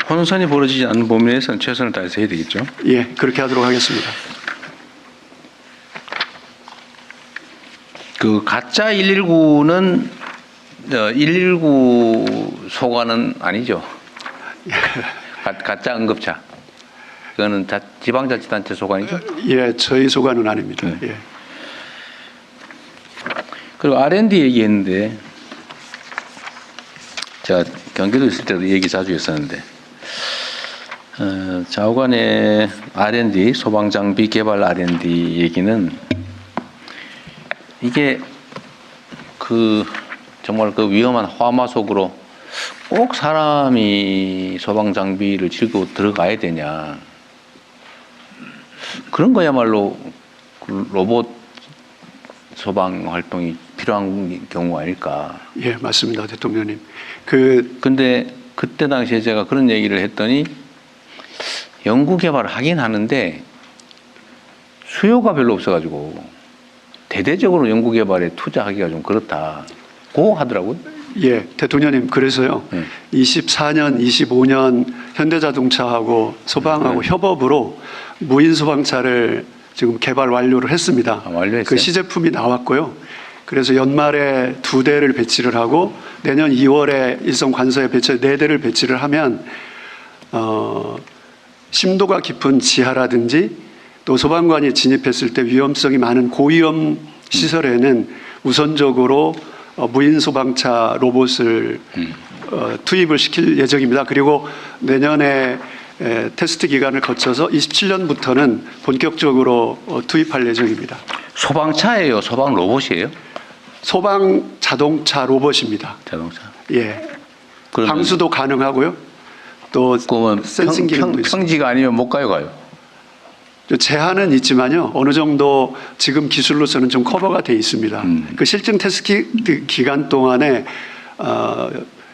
혼선이 벌어지지 않는 범위에서는 최선을 다해서 해야 되겠죠. 예, 그렇게 하도록 하겠습니다. 그 가짜 119는 119 소관은 아니죠. 가짜 응급차. 그거는 지방자치단체 소관이죠. 예, 저희 소관은 아닙니다. 네. 예. 그리고 R&D 얘기했는데 제가 경기도 있을 때도 얘기 자주 했었는데 좌우간의 R&D 소방장비 개발 R&D 얘기는 이게 정말 그 위험한 화마 속으로 꼭 사람이 소방 장비를 싣고 들어가야 되냐. 그런 거야말로 로봇 소방 활동이 필요한 경우가 아닐까. 예, 맞습니다, 대통령님. 근데 그때 당시에 제가 그런 얘기를 했더니 연구 개발을 하긴 하는데 수요가 별로 없어가지고 대대적으로 연구 개발에 투자하기가 좀 그렇다. 고 하더라고요. 예, 대통령님, 그래서요. 24년, 25년 현대자동차하고 소방하고 협업으로 무인 소방차를 지금 개발 완료를 했습니다. 완료했어요? 그 시제품이 나왔고요. 그래서 연말에 2대를 배치를 하고 내년 2월에 일선 관서에 4대를 배치를 하면 심도가 깊은 지하라든지 또 소방관이 진입했을 때 위험성이 많은 고위험 시설에는 우선적으로 무인 소방차 로봇을 투입을 시킬 예정입니다. 그리고 내년에 테스트 기간을 거쳐서 27년부터는 본격적으로 투입할 예정입니다. 소방차예요? 소방 로봇이에요? 소방 자동차 로봇입니다. 자동차. 예. 그러면 방수도 가능하고요. 또 그러면 센싱 기능도 있습니다. 평지가 아니면 못 가요? 제한은 있지만요. 어느 정도 지금 기술로서는 좀 커버가 돼 있습니다. 그 실증 테스트 기간 동안에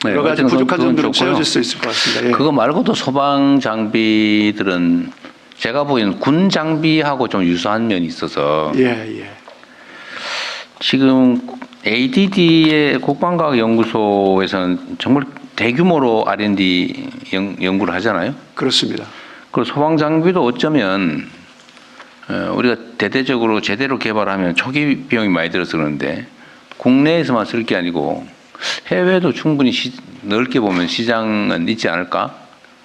여러 가지 부족한 점들은 채워질 수 있을 것 같습니다. 예. 그거 말고도 소방 장비들은 제가 보기에는 군 장비하고 좀 유사한 면이 있어서 예. 지금 ADD의 국방과학연구소에서는 정말 대규모로 R&D 연구를 하잖아요. 그렇습니다. 그 소방 장비도 어쩌면 우리가 대대적으로 제대로 개발하면 초기 비용이 많이 들어서 그러는데 국내에서만 쓸 게 아니고 해외도 충분히 넓게 보면 시장은 있지 않을까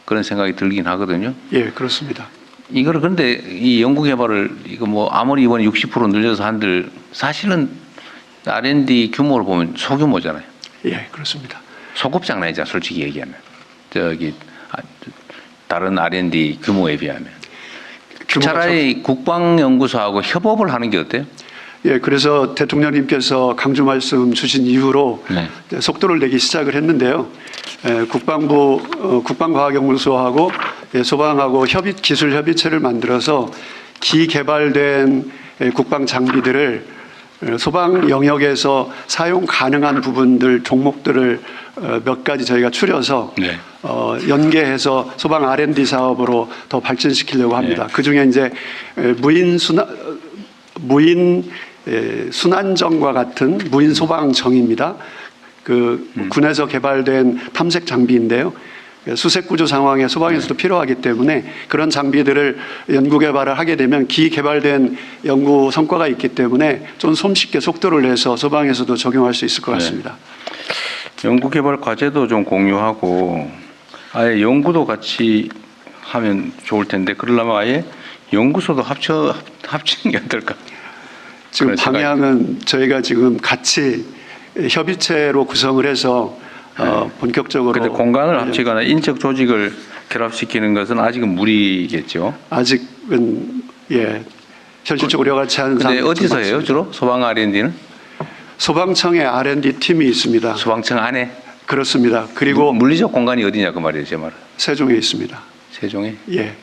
그런 생각이 들긴 하거든요. 예, 그렇습니다. 이거를 근데 이 연구 개발을 이거 뭐 아무리 이번에 60% 늘려서 한들 사실은 R&D 규모를 보면 소규모잖아요. 예, 그렇습니다. 소급장난이잖아, 솔직히 얘기하면. 다른 R&D 규모에 비하면. 차라리 국방연구소하고 협업을 하는 게 어때요? 예, 그래서 대통령님께서 강조 말씀 주신 이후로 네. 속도를 내기 시작을 했는데요. 국방부 국방과학연구소하고 소방하고 기술 협의체를 만들어서 기개발된 국방 장비들을 소방 영역에서 사용 가능한 부분들 종목들을 몇 가지 저희가 추려서 네. 연계해서 소방 R&D 사업으로 더 발전시키려고 합니다. 네. 그 중에 이제 무인 순환정과 같은 무인 소방정입니다. 군에서 개발된 탐색 장비인데요. 수색 구조 상황에 소방에서도 필요하기 때문에 그런 장비들을 연구 개발을 하게 되면 기개발된 연구 성과가 있기 때문에 좀 손쉽게 속도를 내서 소방에서도 적용할 수 있을 것 같습니다. 연구 개발 과제도 좀 공유하고 아예 연구도 같이 하면 좋을 텐데 그러려면 아예 연구소도 합치는 게 어떨까? 지금 방향은 저희가 지금 같이 협의체로 구성을 해서 본격적으로 근데 공간을 예, 합치거나 인적 조직을 결합시키는 것은 아직은 무리겠죠. 아직은 예 현실적으로 여과치 않은 근데 사항이 좀 어디서 해요 많습니다. 주로 소방 R&D는? 소방청에 R&D 팀이 있습니다. 소방청 안에? 그렇습니다. 그리고 물리적 공간이 어디냐 그 말이에요 제 말은. 세종에 있습니다. 세종에 예.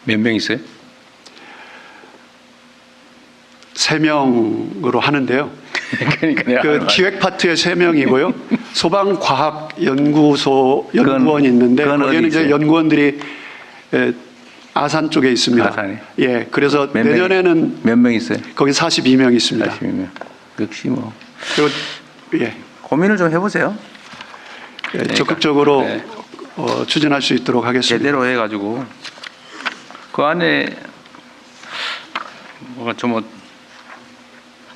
몇 명 있어요? 3명으로 하는데요. 그러니까 내가 그 하는 말. 기획 파트에 3명이고요. 소방과학연구소 연구원이 있는데 그건 어디 거기는 이제 있어요? 연구원들이 아산 쪽에 있습니다. 아산에? 예. 그래서 몇 명- 내년에는 몇 명 있어요? 거기 42명 있습니다. 40명. 역시 뭐 그리고 예. 고민을 좀 해보세요. 예, 적극적으로 네. 추진할 수 있도록 하겠습니다. 제대로 해가지고 그 안에 뭐가 좀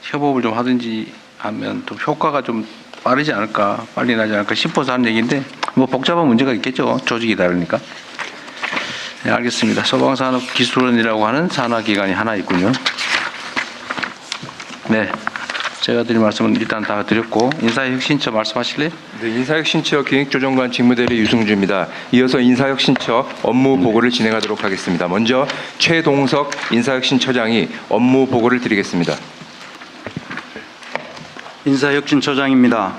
협업을 좀 하든지 하면 또 효과가 좀 빠르지 않을까, 빨리 나지 않을까 싶어서 하는 얘기인데 뭐 복잡한 문제가 있겠죠. 조직이 다르니까. 네, 알겠습니다. 소방산업기술원이라고 하는 산하기관이 하나 있군요. 네. 제가 드릴 말씀은 일단 다 드렸고 인사혁신처 말씀하실래요? 네, 인사혁신처 기획조정관 직무대리 유승주입니다. 이어서 인사혁신처 업무 보고를 진행하도록 하겠습니다. 먼저 최동석 인사혁신처장이 업무 보고를 드리겠습니다. 인사혁신처장입니다.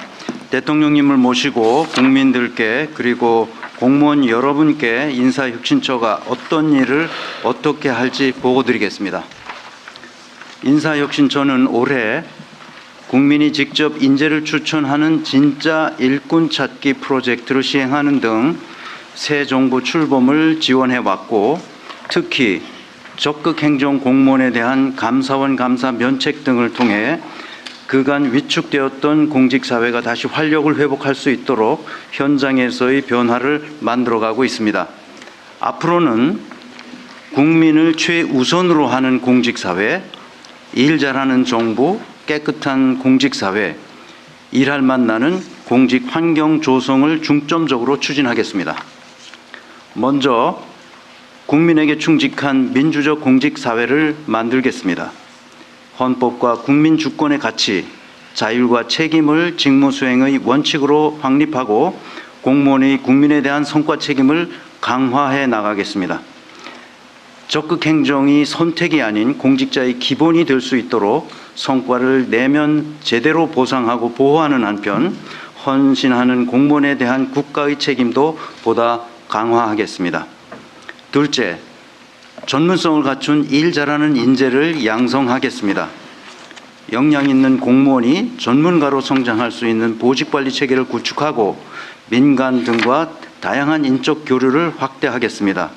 대통령님을 모시고 국민들께 그리고 공무원 여러분께 인사혁신처가 어떤 일을 어떻게 할지 보고드리겠습니다. 인사혁신처는 올해 국민이 직접 인재를 추천하는 진짜 일꾼 찾기 프로젝트를 시행하는 등 새 정부 출범을 지원해 왔고 특히 적극 행정 공무원에 대한 감사원 감사 면책 등을 통해 그간 위축되었던 공직사회가 다시 활력을 회복할 수 있도록 현장에서의 변화를 만들어가고 있습니다. 앞으로는 국민을 최우선으로 하는 공직사회, 일 잘하는 정부, 깨끗한 공직사회, 일할 맛 나는 공직 환경 조성을 중점적으로 추진하겠습니다. 먼저 국민에게 충직한 민주적 공직사회를 만들겠습니다. 헌법과 국민 주권의 가치, 자율과 책임을 직무 수행의 원칙으로 확립하고 공무원의 국민에 대한 성과 책임을 강화해 나가겠습니다. 적극 행정이 선택이 아닌 공직자의 기본이 될 수 있도록 성과를 내면 제대로 보상하고 보호하는 한편 헌신하는 공무원에 대한 국가의 책임도 보다 강화하겠습니다. 둘째, 전문성을 갖춘 일 잘하는 인재를 양성하겠습니다. 역량 있는 공무원이 전문가로 성장할 수 있는 보직관리 체계를 구축하고 민간 등과 다양한 인적 교류를 확대하겠습니다.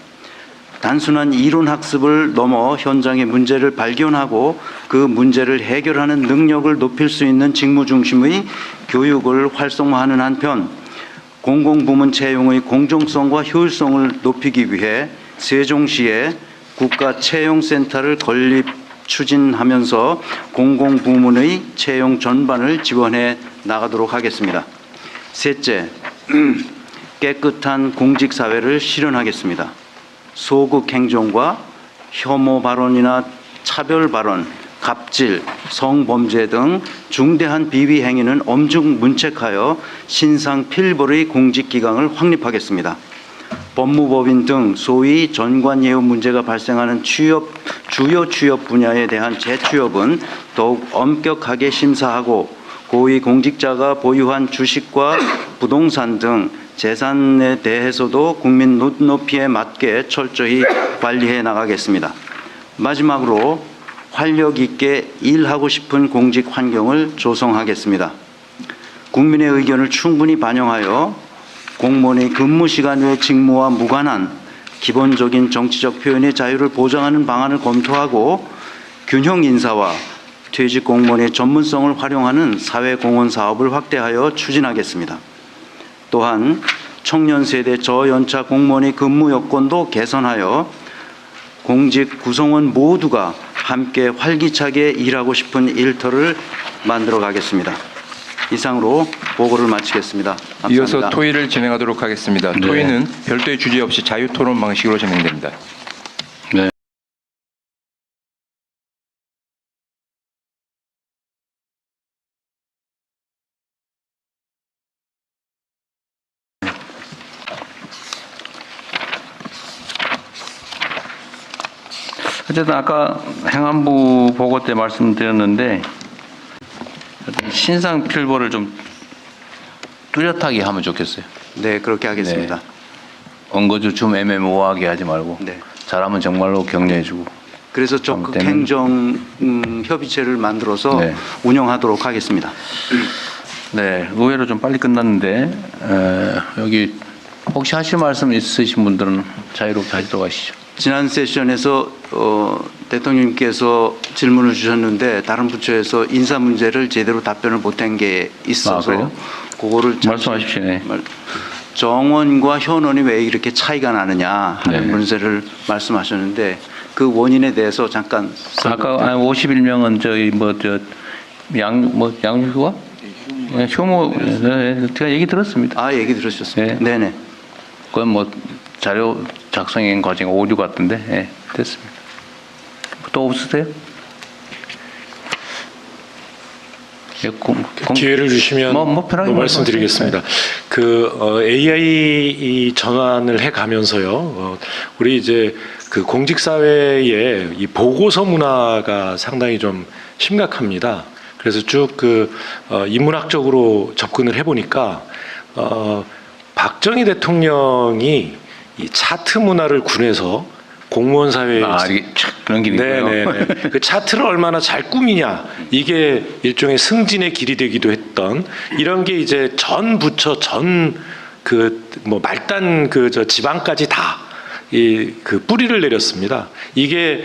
단순한 이론 학습을 넘어 현장의 문제를 발견하고 그 문제를 해결하는 능력을 높일 수 있는 직무 중심의 교육을 활성화하는 한편 공공부문 채용의 공정성과 효율성을 높이기 위해 세종시에 국가채용센터를 건립 추진하면서 공공부문의 채용 전반을 지원해 나가도록 하겠습니다. 셋째, 깨끗한 공직사회를 실현하겠습니다. 소극 행정과 혐오 발언이나 차별 발언, 갑질, 성범죄 등 중대한 비위 행위는 엄중 문책하여 신상 필벌의 공직기강을 확립하겠습니다. 법무법인 등 소위 전관예우 문제가 발생하는 주요 취업 분야에 대한 재취업은 더욱 엄격하게 심사하고 고위 공직자가 보유한 주식과 부동산 등 재산에 대해서도 국민 눈높이에 맞게 철저히 관리해 나가겠습니다. 마지막으로 활력 있게 일하고 싶은 공직 환경을 조성하겠습니다. 국민의 의견을 충분히 반영하여 공무원의 근무 시간 외 직무와 무관한 기본적인 정치적 표현의 자유를 보장하는 방안을 검토하고 균형 인사와 퇴직 공무원의 전문성을 활용하는 사회공헌 사업을 확대하여 추진하겠습니다. 또한 청년 세대 저연차 공무원의 근무 여건도 개선하여 공직 구성원 모두가 함께 활기차게 일하고 싶은 일터를 만들어 가겠습니다. 이상으로 보고를 마치겠습니다. 감사합니다. 이어서 토의를 진행하도록 하겠습니다. 네. 토의는 별도의 주제 없이 자유토론 방식으로 진행됩니다. 어쨌든 아까 행안부 보고 때 말씀드렸는데 신상 필보를 좀 뚜렷하게 하면 좋겠어요. 네, 그렇게 하겠습니다. 엉거주 좀 애매모호하게 하지 말고 네. 잘하면 정말로 격려해주고. 그래서 적극 행정 협의체를 만들어서 네. 운영하도록 하겠습니다. 네, 의외로 좀 빨리 끝났는데 여기 혹시 하실 말씀 있으신 분들은 자유롭게 하시도록 하시죠. 지난 세션에서 대통령님께서 질문을 주셨는데 다른 부처에서 인사 문제를 제대로 답변을 못한 게 있어서 그래요? 그거를 말씀하십시오. 네. 정원과 현원이 왜 이렇게 차이가 나느냐 하는 네. 문제를 말씀하셨는데 그 원인에 대해서 잠깐 아까 51명은 저희 양휴가 효모 제가 얘기 들었습니다. 얘기 들으셨습니다. 네. 네네. 그건 뭐 자료 작성행 과정 오류 같은데 예, 됐습니다. 또 없으세요? 예, 기회를 주시면 편하게 말씀드리겠습니다. AI 전환을 해 가면서요. 우리 이제 그 공직 사회의 이 보고서 문화가 상당히 좀 심각합니다. 그래서 쭉 인문학적으로 접근을 해 보니까 박정희 대통령이 이 차트 문화를 군해서 공무원 사회에 이게 촥 넘기니까요. 네네. 그 차트를 얼마나 잘 꾸미냐 이게 일종의 승진의 길이 되기도 했던 이런 게 이제 전 부처 전 말단 지방까지 다 그 뿌리를 내렸습니다. 이게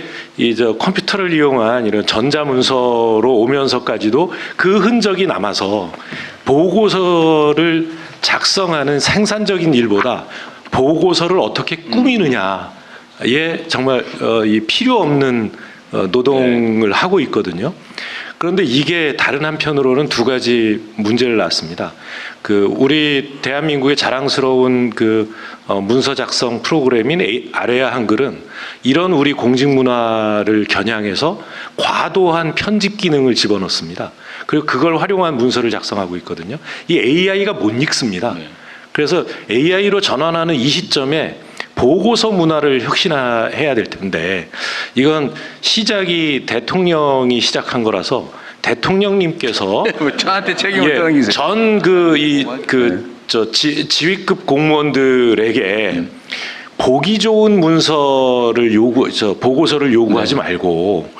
컴퓨터를 이용한 이런 전자문서로 오면서까지도 그 흔적이 남아서 보고서를 작성하는 생산적인 일보다 보고서를 어떻게 꾸미느냐에 정말 필요 없는 노동을 하고 있거든요. 그런데 이게 다른 한편으로는 두 가지 문제를 낳습니다. 우리 대한민국의 자랑스러운 문서 작성 프로그램인 아레아 한글은 이런 우리 공직 문화를 겨냥해서 과도한 편집 기능을 집어넣습니다. 그리고 그걸 활용한 문서를 작성하고 있거든요. 이 AI가 못 읽습니다. 그래서 AI로 전환하는 이 시점에 보고서 문화를 혁신해야 될 텐데 이건 시작이 대통령이 시작한 거라서 대통령님께서 저한테 책임을 떠넘기세요. 전 지휘급 공무원들에게 보기 좋은 문서를 보고서를 요구하지 말고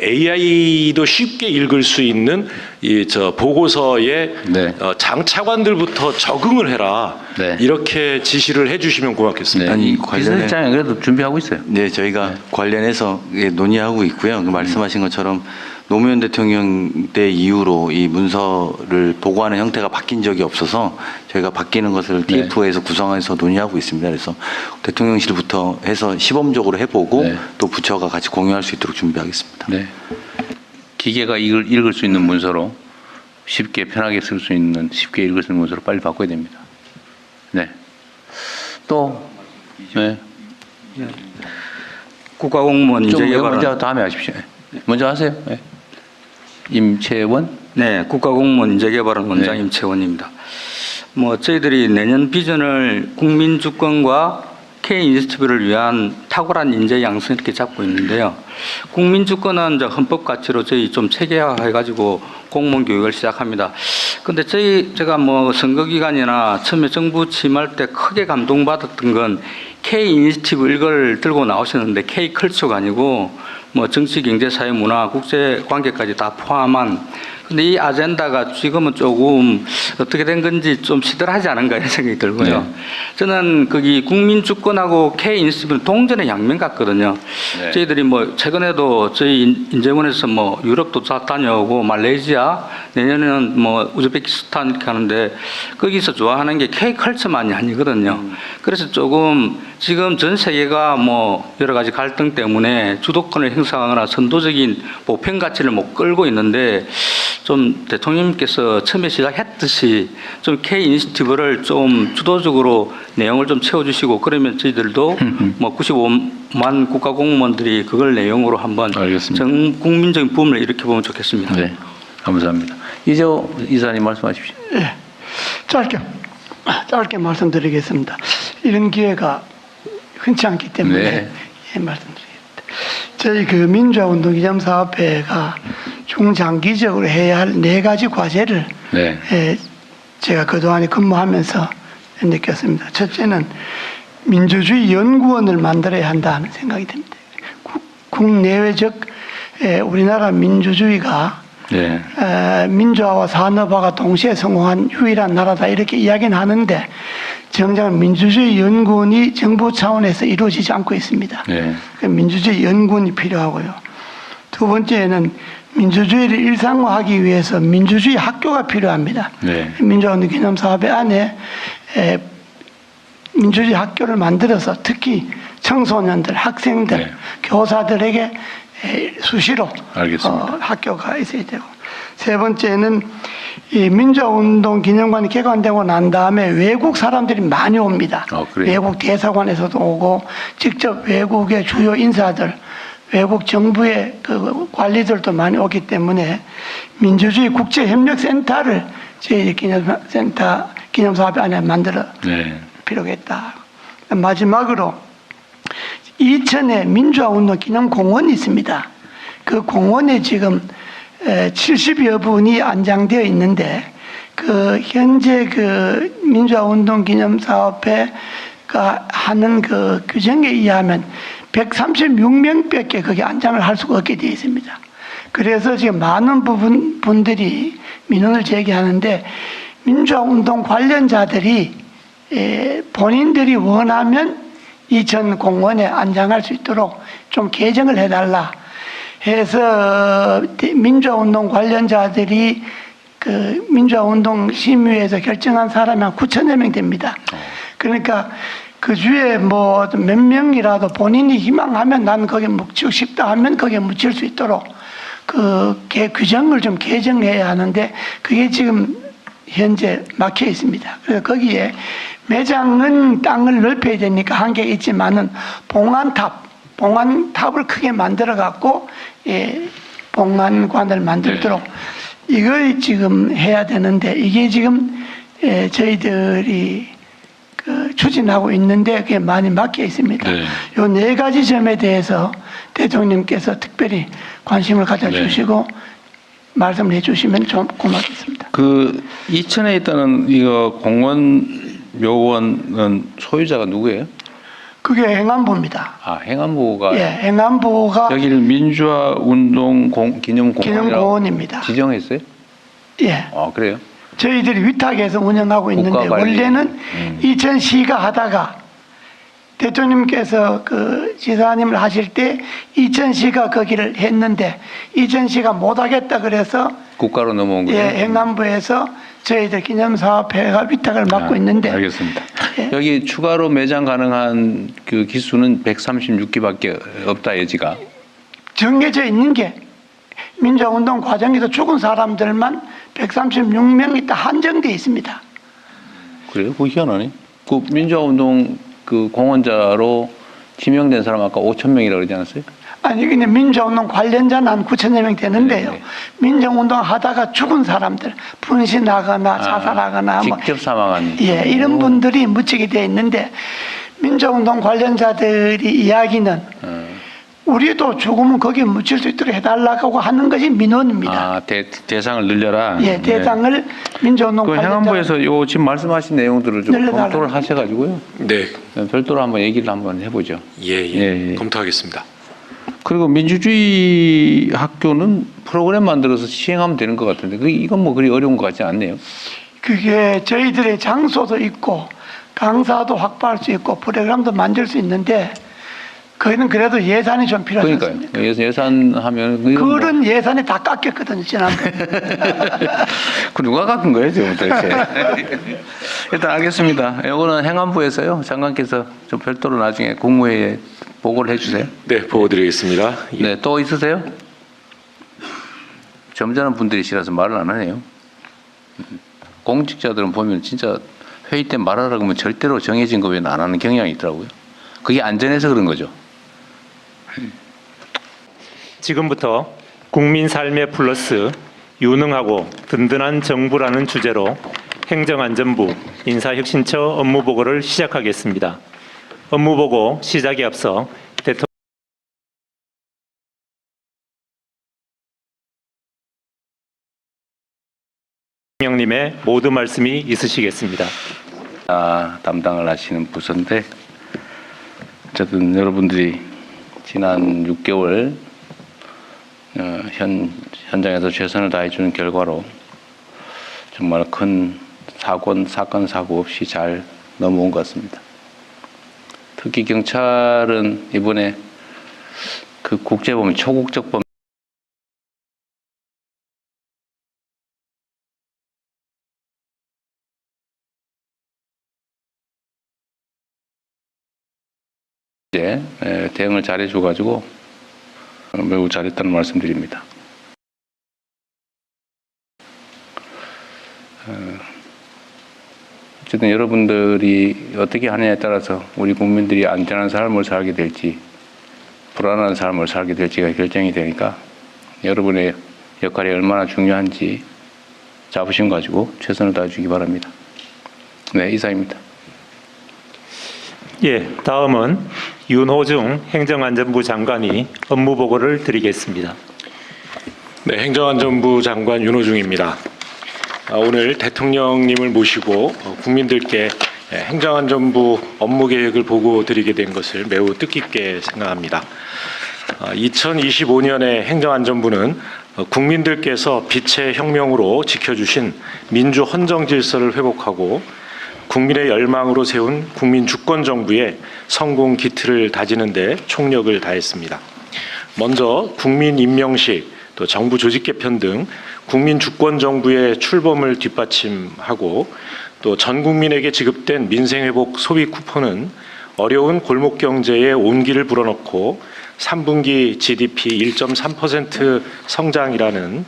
AI도 쉽게 읽을 수 있는 보고서에 네. 장차관들부터 적응을 해라. 네. 이렇게 지시를 해주시면 고맙겠습니다. 네. 비서실장이 그래도 준비하고 있어요. 네, 저희가 관련해서 논의하고 있고요. 말씀하신 것처럼 노무현 대통령 때 이후로 이 문서를 보고하는 형태가 바뀐 적이 없어서 저희가 바뀌는 것을 TF에서 구성해서 논의하고 있습니다. 그래서 대통령실부터 해서 시범적으로 해보고 또 부처가 같이 공유할 수 있도록 준비하겠습니다. 네. 기계가 읽을 수 있는 문서로 쉽게 편하게 쓸 수 있는 쉽게 읽을 수 있는 문서로 빨리 바꿔야 됩니다. 네. 또 네. 국가공무원 좀 인재개발은 먼저 다음에 하십시오. 먼저 하세요. 네. 임채원. 네, 국가공무원 인재개발원 원장 임채원입니다. 저희들이 내년 비전을 국민 주권과 K 인센티브를 위한 탁월한 인재 양성 이렇게 잡고 있는데요. 국민 주권은 헌법 가치로 저희 좀 체계화해가지고 공무원 교육을 시작합니다. 근데 제가 선거 기간이나 처음에 정부 취임할 때 크게 감동받았던 건 K 인센티브 이걸 들고 나오셨는데 K 컬처가 아니고 정치, 경제, 사회, 문화, 국제 관계까지 다 포함한 근데 이 아젠다가 지금은 조금 어떻게 된 건지 좀 시들하지 않은가 이런 생각이 들고요. 네. 저는 거기 국민 주권하고 K 인센티브는 동전의 양면 같거든요. 네. 저희들이 저번에도 저희 인재원에서 유럽도 다 다녀오고 말레이시아 내년에는 우즈베키스탄 이렇게 하는데 거기서 좋아하는 게 K 컬처만이 아니거든요. 그래서 조금 지금 전 세계가 여러 가지 갈등 때문에 주도권을 행사하거나 선도적인 보편 가치를 못 끌고 있는데 좀 대통령님께서 처음에 시작했듯이 좀 K 인센티브를 좀 주도적으로 내용을 좀 채워주시고 그러면 저희들도 95만 국가공무원들이 그걸 내용으로 한번 전 국민적인 붐을 일으켜보면 좋겠습니다. 네, 감사합니다. 이재호 이사님 말씀하십시오. 네, 짧게 말씀드리겠습니다. 이런 기회가 흔치 않기 때문에 말씀드리겠습니다. 저희 그 민주화운동기념사업회가 중장기적으로 해야 할 4가지 과제를 네. 제가 그동안에 근무하면서 느꼈습니다. 첫째는 민주주의 연구원을 만들어야 한다는 생각이 듭니다. 국내외적 우리나라 민주주의가 네. 민주화와 산업화가 동시에 성공한 유일한 나라다 이렇게 이야기는 하는데 정작 민주주의 연구원이 정부 차원에서 이루어지지 않고 있습니다. 네. 민주주의 연구원이 필요하고요. 두 번째는 민주주의를 일상화하기 위해서 민주주의 학교가 필요합니다. 네. 민주화운동 기념사업회 안에 민주주의 학교를 만들어서 특히 청소년들, 학생들, 네. 교사들에게 수시로 알겠습니다. 학교가 있어야 되고, 세 번째는 이 민주화운동 기념관이 개관되고 난 다음에 외국 사람들이 많이 옵니다. 그래요? 외국 대사관에서도 오고 직접 외국의 주요 인사들, 외국 정부의 그 관리들도 많이 오기 때문에 민주주의 국제협력센터를 저희 기념사업 안에 만들어 네. 필요하겠다. 마지막으로 이천에 민주화운동 기념공원이 있습니다. 그 공원에 지금 70여 분이 안장되어 있는데 그 현재 그 민주화운동 기념사업회가 하는 그 규정에 의하면 136명밖에 거기 안장을 할 수가 없게 되어 있습니다. 그래서 지금 많은 분들이 민원을 제기하는데 민주화운동 관련자들이 본인들이 원하면 이천 공원에 안장할 수 있도록 좀 개정을 해달라 해서 민주화운동 관련자들이 그 민주화운동 심의에서 결정한 사람이 한 9천여 명 됩니다. 그러니까 그 주에 뭐 몇 명이라도 본인이 희망하면 난 거기에 묻히고 싶다 하면 거기에 묻힐 수 있도록 그 규정을 좀 개정해야 하는데 그게 지금 현재 막혀 있습니다. 그래서 거기에 매장은 땅을 넓혀야 되니까 한계가 있지만은 봉안탑을 크게 만들어 갖고 봉안관을 만들도록 이걸 지금 해야 되는데 이게 지금 저희들이 그 추진하고 있는데 그게 많이 막혀 있습니다. 요 4가지 점에 대해서 대통령께서 특별히 관심을 가져주시고 말씀을 해주시면 좀 고맙겠습니다. 그 이천에 있다는 이거 공원 묘원은 소유자가 누구예요? 그게 행안부입니다. 행안부가. 예, 행안부가 여기를 민주화운동 기념공원입니다. 지정했어요? 예. 그래요? 저희들이 위탁해서 운영하고 있는데 원래는 이천시가 하다가 대통령께서 그 지사님을 하실 때 이천시가 거기를 했는데 이천시가 못하겠다 그래서 국가로 넘어온 거예요? 예, 행안부에서 저희들 기념사업회가 위탁을 맡고 있는데 알겠습니다. 예. 여기 추가로 매장 가능한 그 기수는 136기밖에 없다 여지가. 정해져 있는 게 민주화운동 과정에서 죽은 사람들만 136명이 딱 한정되어 있습니다. 그래요? 그거 희한하네. 그 민주화운동 그 공헌자로 지명된 사람 아까 5,000명이라고 그러지 않았어요? 아니 그냥 민주화운동 관련자는 한 9천여 명 되는데요. 네. 민주화운동 하다가 죽은 사람들 분신하거나 자살하거나 직접 사망한. 이런 분들이 묻히게 되어 있는데 민주화운동 관련자들이 이야기는 우리도 죽으면 거기에 묻힐 수 있도록 해달라고 하는 것이 민원입니다. 대상을 늘려라. 예, 대상을 민주화운동 그 관련자. 행안부에서 요 지금 말씀하신 내용들을 좀 늘려달라고. 검토를 하셔가지고요. 네. 별도로 한번 얘기를 한번 해보죠. 예. 검토하겠습니다. 그리고 민주주의 학교는 프로그램 만들어서 시행하면 되는 것 같은데 이건 뭐 그리 어려운 것 같지 않네요. 그게 저희들의 장소도 있고 강사도 확보할 수 있고 프로그램도 만들 수 있는데 거기는 그래도 예산이 좀 필요하지 않습니까? 그러니까요. 예산하면 그런 예산이 다 깎였거든요 지난번에. 그 누가 깎은 거예요 지금 도대체? 일단 알겠습니다. 이거는 행안부에서요. 장관께서 좀 별도로 나중에 국무회의에 보고를 해주세요. 네, 보고드리겠습니다. 네, 또 있으세요? 점잖은 분들이시라서 말을 안 하네요. 공직자들은 보면 진짜 회의 때 말하라고 하면 절대로 정해진 거 외에는 안 하는 경향이 있더라고요. 그게 안전해서 그런 거죠. 지금부터 국민 삶의 플러스 유능하고 든든한 정부라는 주제로 행정안전부 인사혁신처 업무보고를 시작하겠습니다. 업무보고 시작에 앞서 부총리님의 모든 말씀이 있으시겠습니다. 담당을 하시는 부서인데 어쨌든 여러분들이 지난 6개월 현장에서 최선을 다해주는 결과로 정말 큰 사건 사고 없이 잘 넘어온 것 같습니다. 특히 경찰은 이번에 그 국제범 초국적 범 대응을 잘해줘가지고 매우 잘했다는 말씀드립니다. 어쨌든 여러분들이 어떻게 하느냐에 따라서 우리 국민들이 안전한 삶을 살게 될지 불안한 삶을 살게 될지가 결정이 되니까 여러분의 역할이 얼마나 중요한지 자부심 가지고 최선을 다해주기 바랍니다. 네, 이상입니다. 예, 다음은 윤호중 행정안전부 장관이 업무 보고를 드리겠습니다. 네, 행정안전부 장관 윤호중입니다. 오늘 대통령님을 모시고 국민들께 행정안전부 업무 계획을 보고 드리게 된 것을 매우 뜻깊게 생각합니다. 2025년에 행정안전부는 국민들께서 빛의 혁명으로 지켜주신 민주 헌정 질서를 회복하고 국민의 열망으로 세운 국민 주권 정부의 성공 기틀을 다지는 데 총력을 다했습니다. 먼저 국민 임명식, 또 정부 조직 개편 등 국민 주권 정부의 출범을 뒷받침하고 또 전 국민에게 지급된 민생회복 소비 쿠폰은 어려운 골목 경제에 온기를 불어넣고 3분기 GDP 1.3% 성장이라는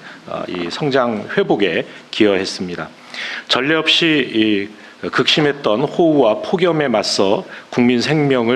이 성장 회복에 기여했습니다. 전례 없이 극심했던 호우와 폭염에 맞서 국민 생명을